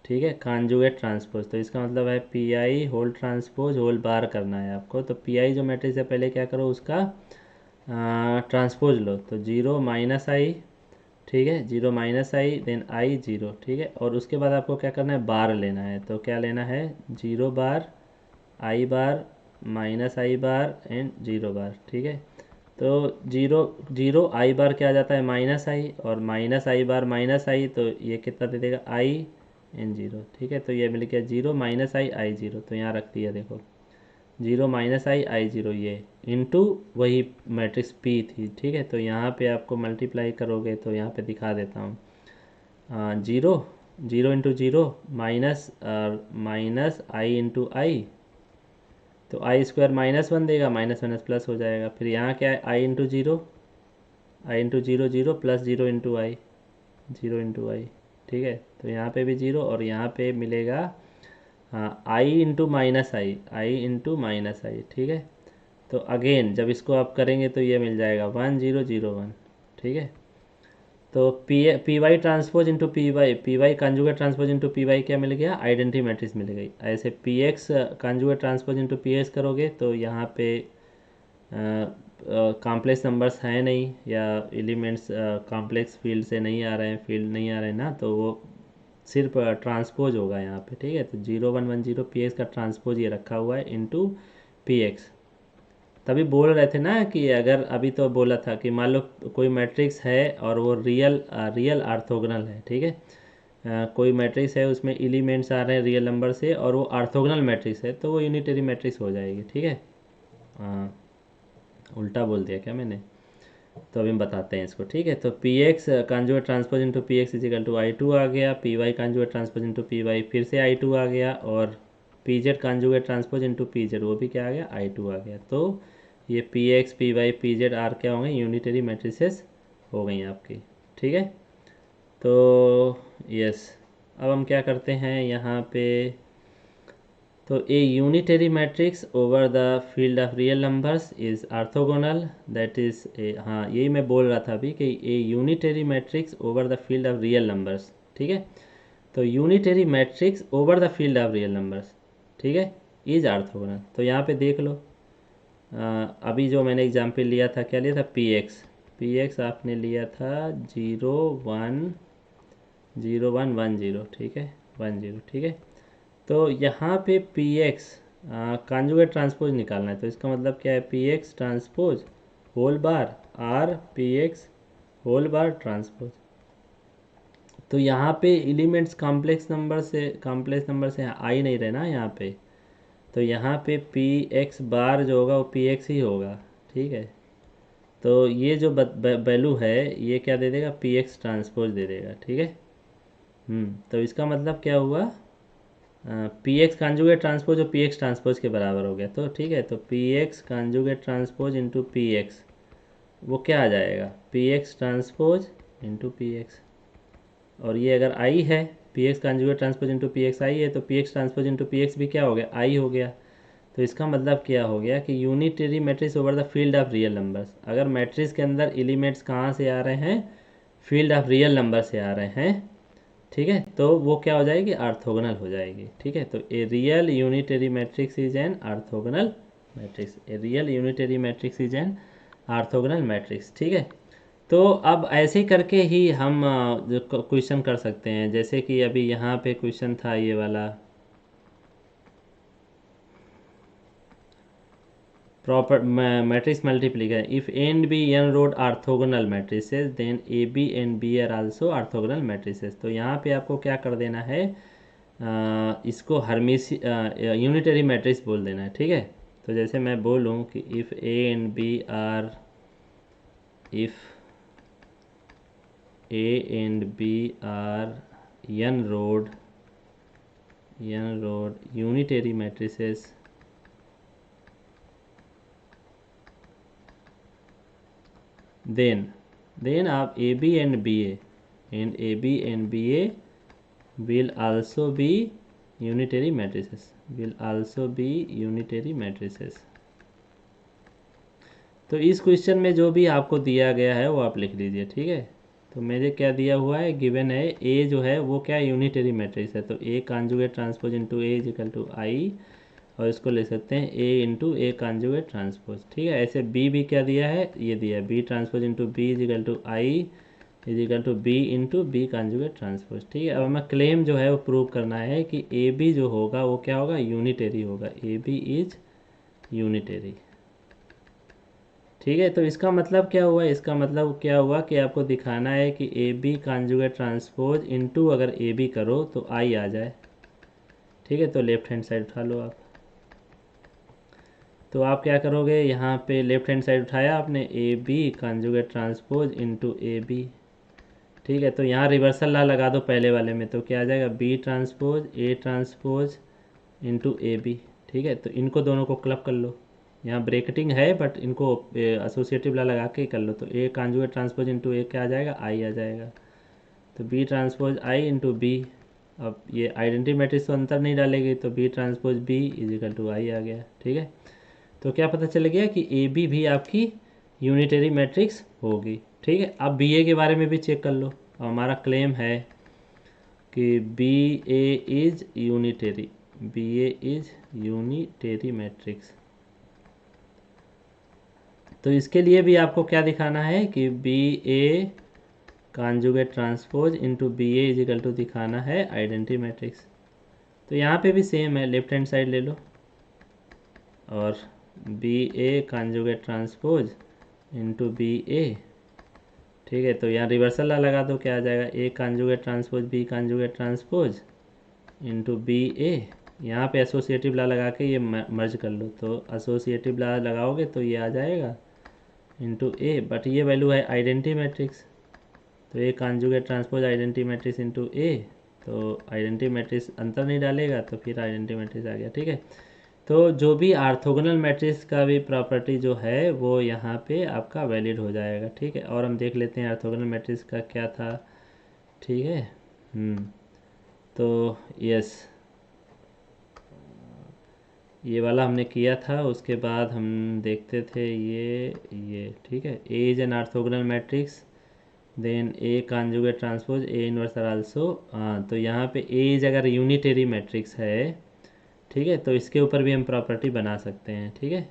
ठीक है, कॉन्जुगेट ट्रांसपोज, तो इसका मतलब है P I whole transpose whole bar करना है आपको। तो पी आई जो मैट्रिक्स है पहले क्या करो उसका ट्रांसपोज लो, तो 0 माइनस आई। ठीक है, 0 माइनस आई देन आई 0। ठीक है, और उसके बाद आपको क्या करना है, बार लेना है। तो क्या लेना है, 0 बार आई बार माइनस आई बार एंड 0 बार। ठीक है, तो 0 0 आई बार क्या आ जाता है, माइनस आई, और माइनस आई बार माइनस आई, तो ये कितना दे देगा, आई एन 0। ठीक है, तो ये मिल गया 0 माइनस आई आई 0। तो यहाँ रख दिया देखो 0 माइनस आई आई 0 ये इंटू वही मैट्रिक्स पी थी। ठीक है, तो यहाँ पे आपको मल्टीप्लाई करोगे तो यहाँ पे दिखा देता हूँ, 0 0 into 0 minus minus I into I, तो आई स्क्वायर माइनस 1 देगा, माइनस माइनस प्लस हो जाएगा। फिर यहाँ क्या है, आई इंटू 0 0 प्लस 0 इंटू आई 0 इंटू आई। ठीक है, तो यहाँ पे भी 0 और यहाँ पे मिलेगा आई इंटू माइनस आई इंटू माइनस आई। ठीक है, तो अगेन जब इसको आप करेंगे तो ये मिल जाएगा 1 0 0 1। ठीक है, तो P Y transpose into P Y conjugate transpose into P Y क्या मिल गया, आइडेंटिटी मैट्रिक्स मिल गई। ऐसे P X conjugate transpose into P X करोगे तो यहाँ पे कॉम्प्लेक्स नंबर्स हैं नहीं या एलिमेंट्स कॉम्प्लेक्स फील्ड से नहीं आ रहे हैं, फील्ड नहीं आ रहे हैं ना, तो वो सिर्फ ट्रांसपोज होगा यहाँ पे। ठीक है, तो 0 1 1 0 पी एक्स का ट्रांसपोज ये रखा हुआ है इंटू पी एक्स। तभी बोल रहे थे ना कि अगर अभी तो बोला था कि मान लो कोई मैट्रिक्स है और वो रियल ऑर्थोगोनल है। ठीक है, कोई मैट्रिक्स है उसमें एलिमेंट्स आ रहे हैं रियल नंबर से और वो ऑर्थोगोनल मैट्रिक्स है तो वो यूनिटरी मैट्रिक्स हो जाएगी। ठीक है, उल्टा बोल दिया क्या मैंने, तो अभी हम बताते हैं इसको, ठीक है। तो P X conjugate transpose into P X is equal to I two आ गया, P Y conjugate transpose into P Y फिर से आई टू आ गया, और P Z conjugate transpose into P Z वो भी क्या आ गया, आई टू आ गया। तो ये P X P Y P Z are क्या होंगे, यूनिटरी मैट्रिसेस हो गई आपकी, ठीक है। तो यस, अब हम क्या करते हैं यहाँ पे, तो ए unitary matrix over the field of real numbers is orthogonal, that is a, हाँ यही मैं बोल रहा था अभी कि ए unitary matrix over the field of real numbers, ठीक है। तो unitary matrix over the field of real numbers, ठीक है, इज ऑर्थोगोनल। तो यहाँ पे देख लो, अभी जो मैंने एग्जाम्पल लिया था, क्या लिया था, पी एक्स आपने लिया था 0 1 0 1 1 0, ठीक है, 1 0, ठीक है। तो यहाँ पे पी एक्स कॉन्जुगेट ट्रांसपोज निकालना है, तो इसका मतलब क्या है, P X transpose whole bar are P X whole bar transpose. तो यहाँ पे एलिमेंट्स कॉम्प्लेक्स नंबर से आ ही नहीं रहे ना यहाँ पे, तो यहाँ पे पी एक्स बार जो होगा वो पी एक्स ही होगा, ठीक है। तो ये जो वैल्यू है ये क्या दे देगा, पी एक्स ट्रांसपोज दे देगा, ठीक है। तो इसका मतलब क्या हुआ, पी एक्स कांजुगेट ट्रांसपोज और पी एक्स ट्रांसपोज के बराबर हो गया, तो ठीक है। तो P X conjugate transpose into P X वो क्या आ जाएगा, P X transpose into P X, और ये अगर आई है, P X conjugate transpose into P X I है, तो P X transpose into P X भी क्या हो गया, आई हो गया। तो इसका मतलब क्या हो गया कि unitary matrix over the field of real numbers, अगर मैट्रिक्स के अंदर एलिमेंट्स कहाँ से आ रहे हैं, फील्ड ऑफ रियल नंबर से आ रहे हैं, ठीक है, तो वो क्या हो जाएगी, ऑर्थोगोनल हो जाएगी, ठीक है। तो a real unitary matrix is an orthogonal matrix, a real unitary matrix is an orthogonal matrix, ठीक है। तो अब ऐसे करके ही हम जो क्वेश्चन कर सकते हैं, जैसे कि अभी यहाँ पे क्वेश्चन था ये वाला, proper matrix multiplication, if A and B N rowed orthogonal matrices then A B and B are also orthogonal matrices. तो यहाँ पे आपको क्या कर देना है, इसको हर्मिसी यूनिटरी मैट्रिक्स बोल देना है, ठीक है। तो जैसे मैं बोलूँ कि if A and B are, if A and B are N rowed unitary matrices, then आप A B and B A will also be unitary matrices, तो इस क्वेश्चन में जो भी आपको दिया गया है वो आप लिख लीजिए, ठीक है। तो मेरे क्या दिया हुआ है, गिवन है ए जो है वो क्या यूनिटरी मैट्रिक्स है, तो A conjugate transpose into A is equal to I, और इसको ले सकते हैं A into A conjugate transpose, ठीक है। ऐसे बी भी क्या दिया है, ये दिया है B transpose into B is equal to I is equal to B into B conjugate transpose, ठीक है। अब हमें क्लेम जो है वो प्रूव करना है कि ए बी जो होगा वो क्या होगा, यूनिटरी होगा, ए बी इज यूनिटरी, ठीक है। तो इसका मतलब क्या हुआ, इसका मतलब क्या हुआ कि आपको दिखाना है कि A B conjugate transpose into अगर ए बी करो तो आई आ जाए, ठीक है। तो लेफ्ट हैंड साइड उठा लो आप, तो आप क्या करोगे, यहाँ पे लेफ्ट हैंड साइड उठाया आपने, A B conjugate transpose into A B, ठीक है। तो यहाँ रिवर्सल ला लगा दो पहले वाले में, तो क्या आ जाएगा, B transpose A transpose into A B, ठीक है। तो इनको दोनों को क्लब कर लो, यहाँ ब्रैकेटिंग है बट इनको एसोसिएटिव ला लगा के कर लो, तो A conjugate transpose into A क्या आ जाएगा, आई आ जाएगा। तो B transpose I into B, अब ये आइडेंटिटी मैट्रिक्स तो अंतर नहीं डालेगी, तो B transpose B is equal to I आ गया, ठीक है। तो क्या पता चल गया कि ए बी भी आपकी यूनिटरी मैट्रिक्स होगी, ठीक है। अब बी ए के बारे में भी चेक कर लो, हमारा क्लेम है कि B A is unitary matrix. तो इसके लिए भी आपको क्या दिखाना है कि B A conjugate transpose into B A is equal to दिखाना है आइडेंटिटी मैट्रिक्स। तो यहाँ पे भी सेम है, लेफ्ट हैंड साइड ले लो और B A conjugate transpose into B A, ठीक है। तो यहाँ रिवर्सल ला लगा दो, क्या आ जाएगा, A conjugate transpose B conjugate transpose into B A, यहाँ पे एसोसिएटिव ला लगा के ये मर्ज कर लो, तो एसोसिएटिव ला लगाओगे तो ये आ जाएगा इंटू ए, बट ये वैल्यू है आइडेंटिटी मैट्रिक्स, तो A conjugate transpose identity matrix into A, तो आइडेंटिटी मैट्रिक्स अंतर नहीं डालेगा तो फिर आइडेंटिटी मैट्रिक्स आ गया। ठीक है, तो जो भी आर्थोगोनल मैट्रिक्स का भी प्रॉपर्टी जो है वो यहाँ पे आपका वैलिड हो जाएगा। ठीक है, और हम देख लेते हैं आर्थोगोनल मैट्रिक्स का क्या था। ठीक है, तो यस, ये वाला हमने किया था, उसके बाद हम देखते थे ये ठीक है, A is an orthogonal matrix, then A conjugate transpose A inverse are also. तो यहाँ पे ए इज अगर यूनिटरी मैट्रिक्स है, ठीक है, तो इसके ऊपर भी हम प्रॉपर्टी बना सकते हैं। ठीक है,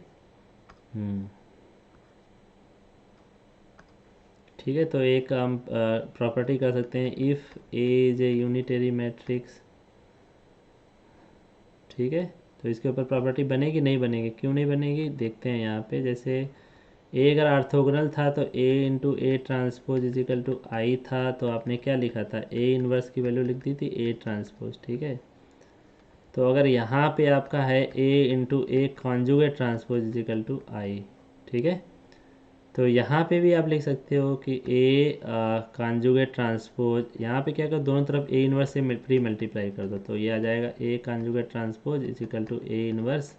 ठीक है, तो एक हम प्रॉपर्टी कर सकते हैं, if A is a unitary matrix. ठीक है, तो इसके ऊपर प्रॉपर्टी बनेगी नहीं बनेगी, क्यों नहीं बनेगी देखते हैं यहाँ पे। जैसे ए अगर ऑर्थोगोनल था तो A into A transpose is equal to I था, तो आपने क्या लिखा था, ए इनवर्स की वैल्यू लिख दी थी ए ट्रांसपोज। ठीक है, तो अगर यहाँ पे आपका है A into A conjugate transpose is equal to I. ठीक है, तो यहाँ पे भी आप लिख सकते हो कि ए कॉन्जुगेट ट्रांसपोज, यहाँ पे क्या करो, दोनों तरफ ए इनवर्स से प्री मल्टीप्लाई कर दो, तो ये आ जाएगा A conjugate transpose is equal to A inverse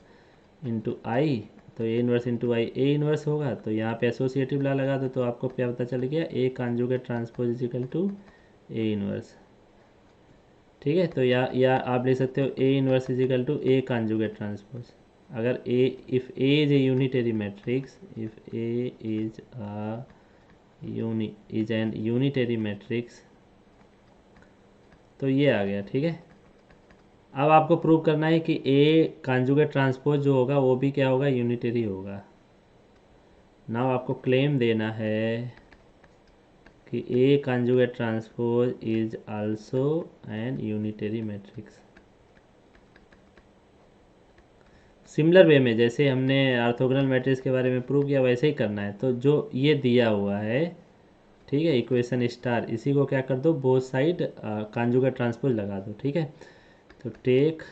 into I. तो A inverse into I A inverse होगा, तो यहाँ पे एसोसिएटिव ला लगा दो, तो आपको क्या पता चल गया, A conjugate transpose is equal to A inverse. ठीक है, तो या आप ले सकते हो A inverse is equal to A conjugate transpose. अगर A, if A is a unitary matrix, if A is a is an unitary matrix, तो ये आ गया। ठीक है, अब आपको प्रूव करना है कि ए कॉन्जुगेट ट्रांसपोज जो होगा वो भी क्या होगा, यूनिटरी होगा। नाउ आपको क्लेम देना है कि A conjugate transpose is also an unitary matrix. Similar way में जैसे हमने ऑर्थोगोनल मैट्रिक्स के बारे में प्रूव किया वैसे ही करना है। तो जो ये दिया हुआ है, ठीक है, इक्वेशन स्टार, इसी को क्या कर दो, बोथ साइड कॉन्जुगेट ट्रांसपोज लगा दो। ठीक है, तो take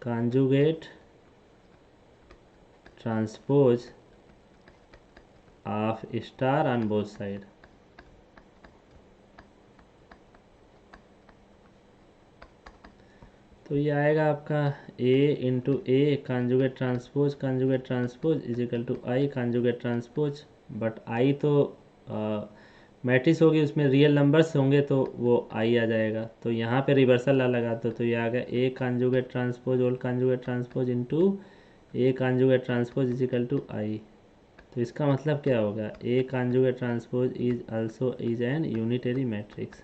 conjugate transpose of star on both side. तो ये आएगा आपका A into A conjugate transpose is equal to I conjugate transpose, but I तो मैट्रिक्स होगी, उसमें रियल नंबर्स होंगे तो वो आई आ जाएगा। तो यहाँ पे रिवर्सल ला लगा दो, तो ये आ गया A conjugate transpose whole conjugate transpose into A conjugate transpose is equal to I. तो इसका मतलब क्या होगा, A conjugate transpose is also is an unitary matrix.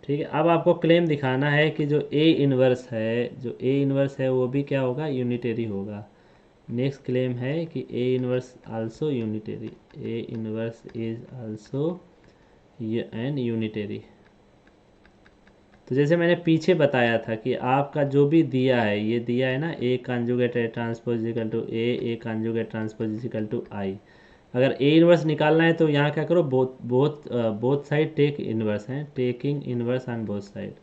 ठीक है, अब आपको क्लेम दिखाना है कि जो ए इनवर्स है वो भी क्या होगा, यूनिटरी होगा। नेक्स्ट क्लेम है कि A inverse also unitary, A inverse is also an unitary. तो जैसे मैंने पीछे बताया था कि आपका जो भी दिया है, ये दिया है ना, A conjugate transpose equal to A conjugate transpose equal to I. अगर ए इनवर्स निकालना है तो यहाँ क्या करो, बोथ साइड टेक इनवर्स हैं, taking inverse on both side.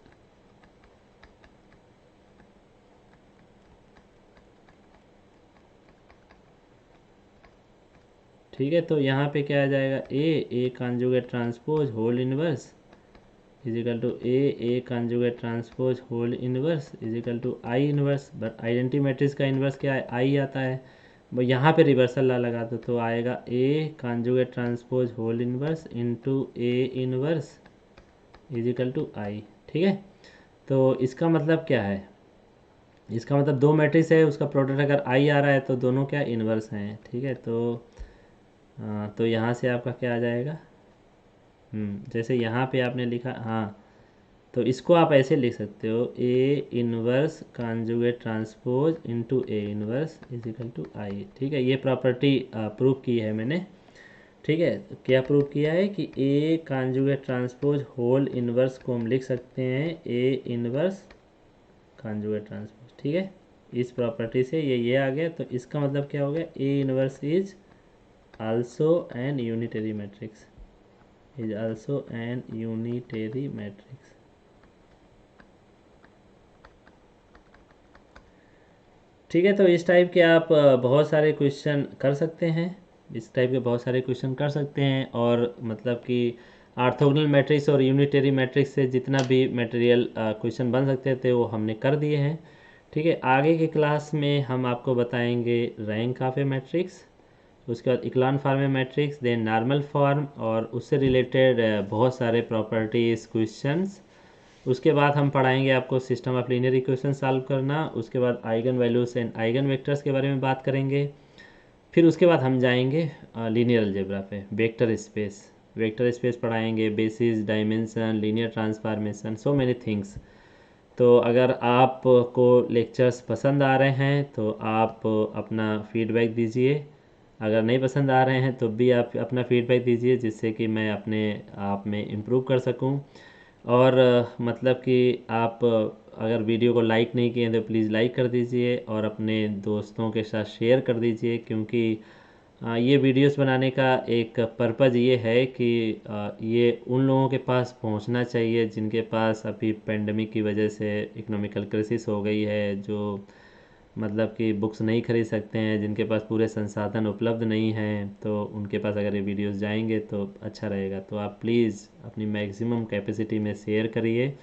ठीक है, तो यहाँ पे क्या आ जाएगा, A conjugate transpose whole inverse is equal to A conjugate transpose whole inverse is equal to I inverse, but identity matrix का इनवर्स क्या है, आई आता है। वो यहाँ पे रिवर्सल ला लगा दो, तो आएगा A conjugate transpose whole inverse into A inverse is equal to I. ठीक है, तो इसका मतलब क्या है, इसका मतलब दो मैट्रिक्स है, उसका प्रोडक्ट अगर आई आ रहा है तो दोनों क्या इन्वर्स हैं। ठीक है, तो यहाँ से आपका क्या आ जाएगा, जैसे यहाँ पे आपने लिखा, हाँ, तो इसको आप ऐसे लिख सकते हो, A inverse conjugate transpose into A inverse is equal to I. ठीक है, ये प्रॉपर्टी प्रूव की है मैंने। ठीक है, क्या प्रूव किया है कि A conjugate transpose whole inverse को हम लिख सकते हैं ए इनवर्स कॉन्जुगेट ट्रांसपोज। ठीक है, इस प्रॉपर्टी से ये आ गया, तो इसका मतलब क्या हो गया, ए inverse is also an unitary matrix, is also an unitary matrix. ठीक है, तो इस टाइप के आप बहुत सारे क्वेश्चन कर सकते हैं, इस टाइप के बहुत सारे क्वेश्चन कर सकते हैं। और मतलब कि ऑर्थोगोनल मैट्रिक्स और यूनिटरी मैट्रिक्स से जितना भी मटेरियल क्वेश्चन बन सकते थे वो हमने कर दिए हैं। ठीक है, आगे के क्लास में हम आपको बताएंगे रैंक ऑफ ए मैट्रिक्स, उसके बाद इक्लान फॉर्म ए मैट्रिक्स, देन नॉर्मल फॉर्म और उससे रिलेटेड बहुत सारे प्रॉपर्टीज क्वेश्चंस। उसके बाद हम पढ़ाएंगे आपको system of linear equation solve करना। उसके बाद eigen values and eigen vectors के बारे में बात करेंगे। फिर उसके बाद हम जाएंगे लीनियर अलजेब्रा पे, वेक्टर स्पेस पढ़ाएंगे, basis, dimension, linear transformation, so many things. तो अगर आपको लेक्चर्स पसंद आ रहे हैं तो आप अपना फीडबैक दीजिए, अगर नहीं पसंद आ रहे हैं तो भी आप अपना फीडबैक दीजिए, जिससे कि मैं अपने आप में इम्प्रूव कर सकूं। और मतलब कि आप अगर वीडियो को लाइक नहीं किए तो प्लीज़ लाइक कर दीजिए और अपने दोस्तों के साथ शेयर कर दीजिए, क्योंकि ये वीडियोस बनाने का एक पर्पज़ ये है कि ये उन लोगों के पास पहुंचना चाहिए जिनके पास अभी पेंडेमिक की वजह से इकोनॉमिकल क्राइसिस हो गई है, जो मतलब कि बुक्स नहीं खरीद सकते हैं, जिनके पास पूरे संसाधन उपलब्ध नहीं हैं, तो उनके पास अगर ये वीडियोस जाएंगे तो अच्छा रहेगा। तो आप प्लीज़ अपनी मैक्सिमम कैपेसिटी में शेयर करिए।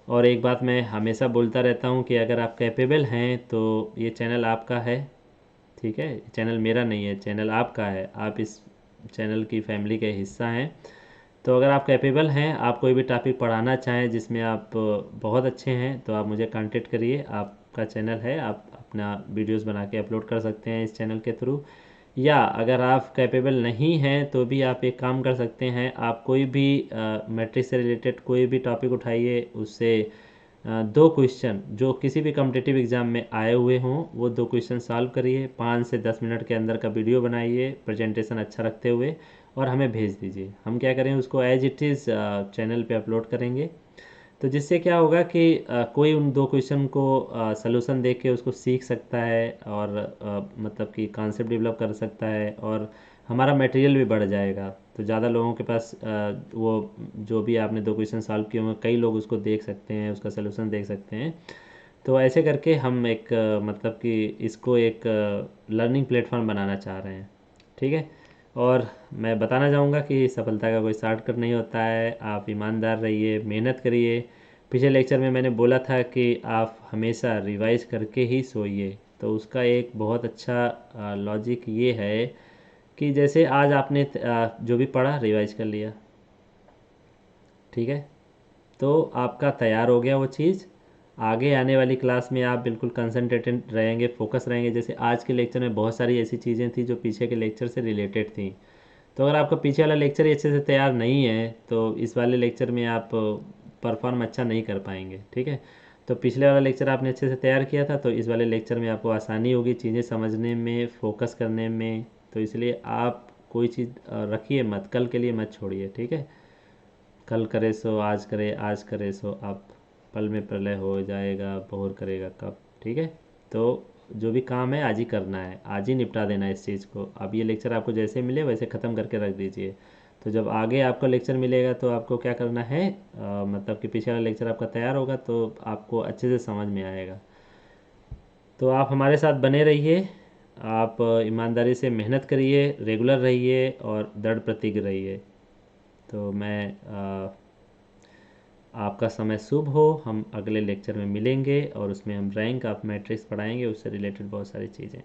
और एक बात मैं हमेशा बोलता रहता हूँ कि अगर आप कैपेबल हैं तो ये चैनल आपका है। ठीक है, चैनल मेरा नहीं है, चैनल आपका है, आप इस चैनल की फैमिली का हिस्सा हैं। तो अगर आप कैपेबल हैं, आप कोई भी टॉपिक पढ़ाना चाहें जिसमें आप बहुत अच्छे हैं, तो आप मुझे कांटेक्ट करिए। आपका चैनल है, आप अपना वीडियोस बना के अपलोड कर सकते हैं इस चैनल के थ्रू। या अगर आप कैपेबल नहीं हैं तो भी आप एक काम कर सकते हैं, आप कोई भी मैट्रिक्स से रिलेटेड कोई भी टॉपिक उठाइए, उससे दो क्वेश्चन जो किसी भी कॉम्पिटिटिव एग्ज़ाम में आए हुए हों वो दो क्वेश्चन सॉल्व करिए, 5 से 10 मिनट के अंदर का वीडियो बनाइए प्रेजेंटेशन अच्छा रखते हुए, और हमें भेज दीजिए। हम क्या करें, उसको एज इट इज़ चैनल पे अपलोड करेंगे। तो जिससे क्या होगा कि कोई उन दो क्वेश्चन को सलूशन देख के उसको सीख सकता है, और मतलब कि कॉन्सेप्ट डेवलप कर सकता है, और हमारा मटेरियल भी बढ़ जाएगा। तो ज़्यादा लोगों के पास वो जो भी आपने दो क्वेश्चन सॉल्व किए होंगे, कई लोग उसको देख सकते हैं, उसका सलूशन देख सकते हैं। तो ऐसे करके हम एक मतलब कि इसको एक लर्निंग प्लेटफॉर्म बनाना चाह रहे हैं। ठीक है, और मैं बताना चाहूँगा कि सफलता का कोई शॉर्टकट नहीं होता है, आप ईमानदार रहिए, मेहनत करिए। पिछले लेक्चर में मैंने बोला था कि आप हमेशा रिवाइज करके ही सोइए, तो उसका एक बहुत अच्छा लॉजिक ये है कि जैसे आज आपने जो भी पढ़ा रिवाइज कर लिया, ठीक है, तो आपका तैयार हो गया वो चीज़। आगे आने वाली क्लास में आप बिल्कुल कंसंट्रेटेड रहेंगे, फोकस रहेंगे। जैसे आज के लेक्चर में बहुत सारी ऐसी चीज़ें थी जो पीछे के लेक्चर से रिलेटेड थी, तो अगर आपका पीछे वाला लेक्चर ही अच्छे से तैयार नहीं है तो इस वाले लेक्चर में आप परफॉर्म अच्छा नहीं कर पाएंगे। ठीक है, तो पिछले वाला लेक्चर आपने अच्छे से तैयार किया था, तो इस वाले लेक्चर में आपको आसानी होगी चीज़ें समझने में, फोकस करने में। तो इसलिए आप कोई चीज़ रखिए मत, कल के लिए मत छोड़िए। ठीक है, कल करे सो आज करे, आज करे सो आप, पल में प्रलय हो जाएगा, बहुर करेगा कब। ठीक है, तो जो भी काम है आज ही करना है, आज ही निपटा देना है इस चीज़ को। अब ये लेक्चर आपको जैसे मिले वैसे ख़त्म करके रख दीजिए। तो जब आगे आपका लेक्चर मिलेगा तो आपको क्या करना है, मतलब कि पीछे वाला लेक्चर आपका तैयार होगा तो आपको अच्छे से समझ में आएगा। तो आप हमारे साथ बने रहिए, आप ईमानदारी से मेहनत करिए, रेगुलर रहिए और दृढ़ प्रतिज्ञ रहिए। तो मैं आपका समय शुभ हो। हम अगले लेक्चर में मिलेंगे और उसमें हम रैंक ऑफ मैट्रिक्स पढ़ाएंगे, उससे रिलेटेड बहुत सारी चीज़ें।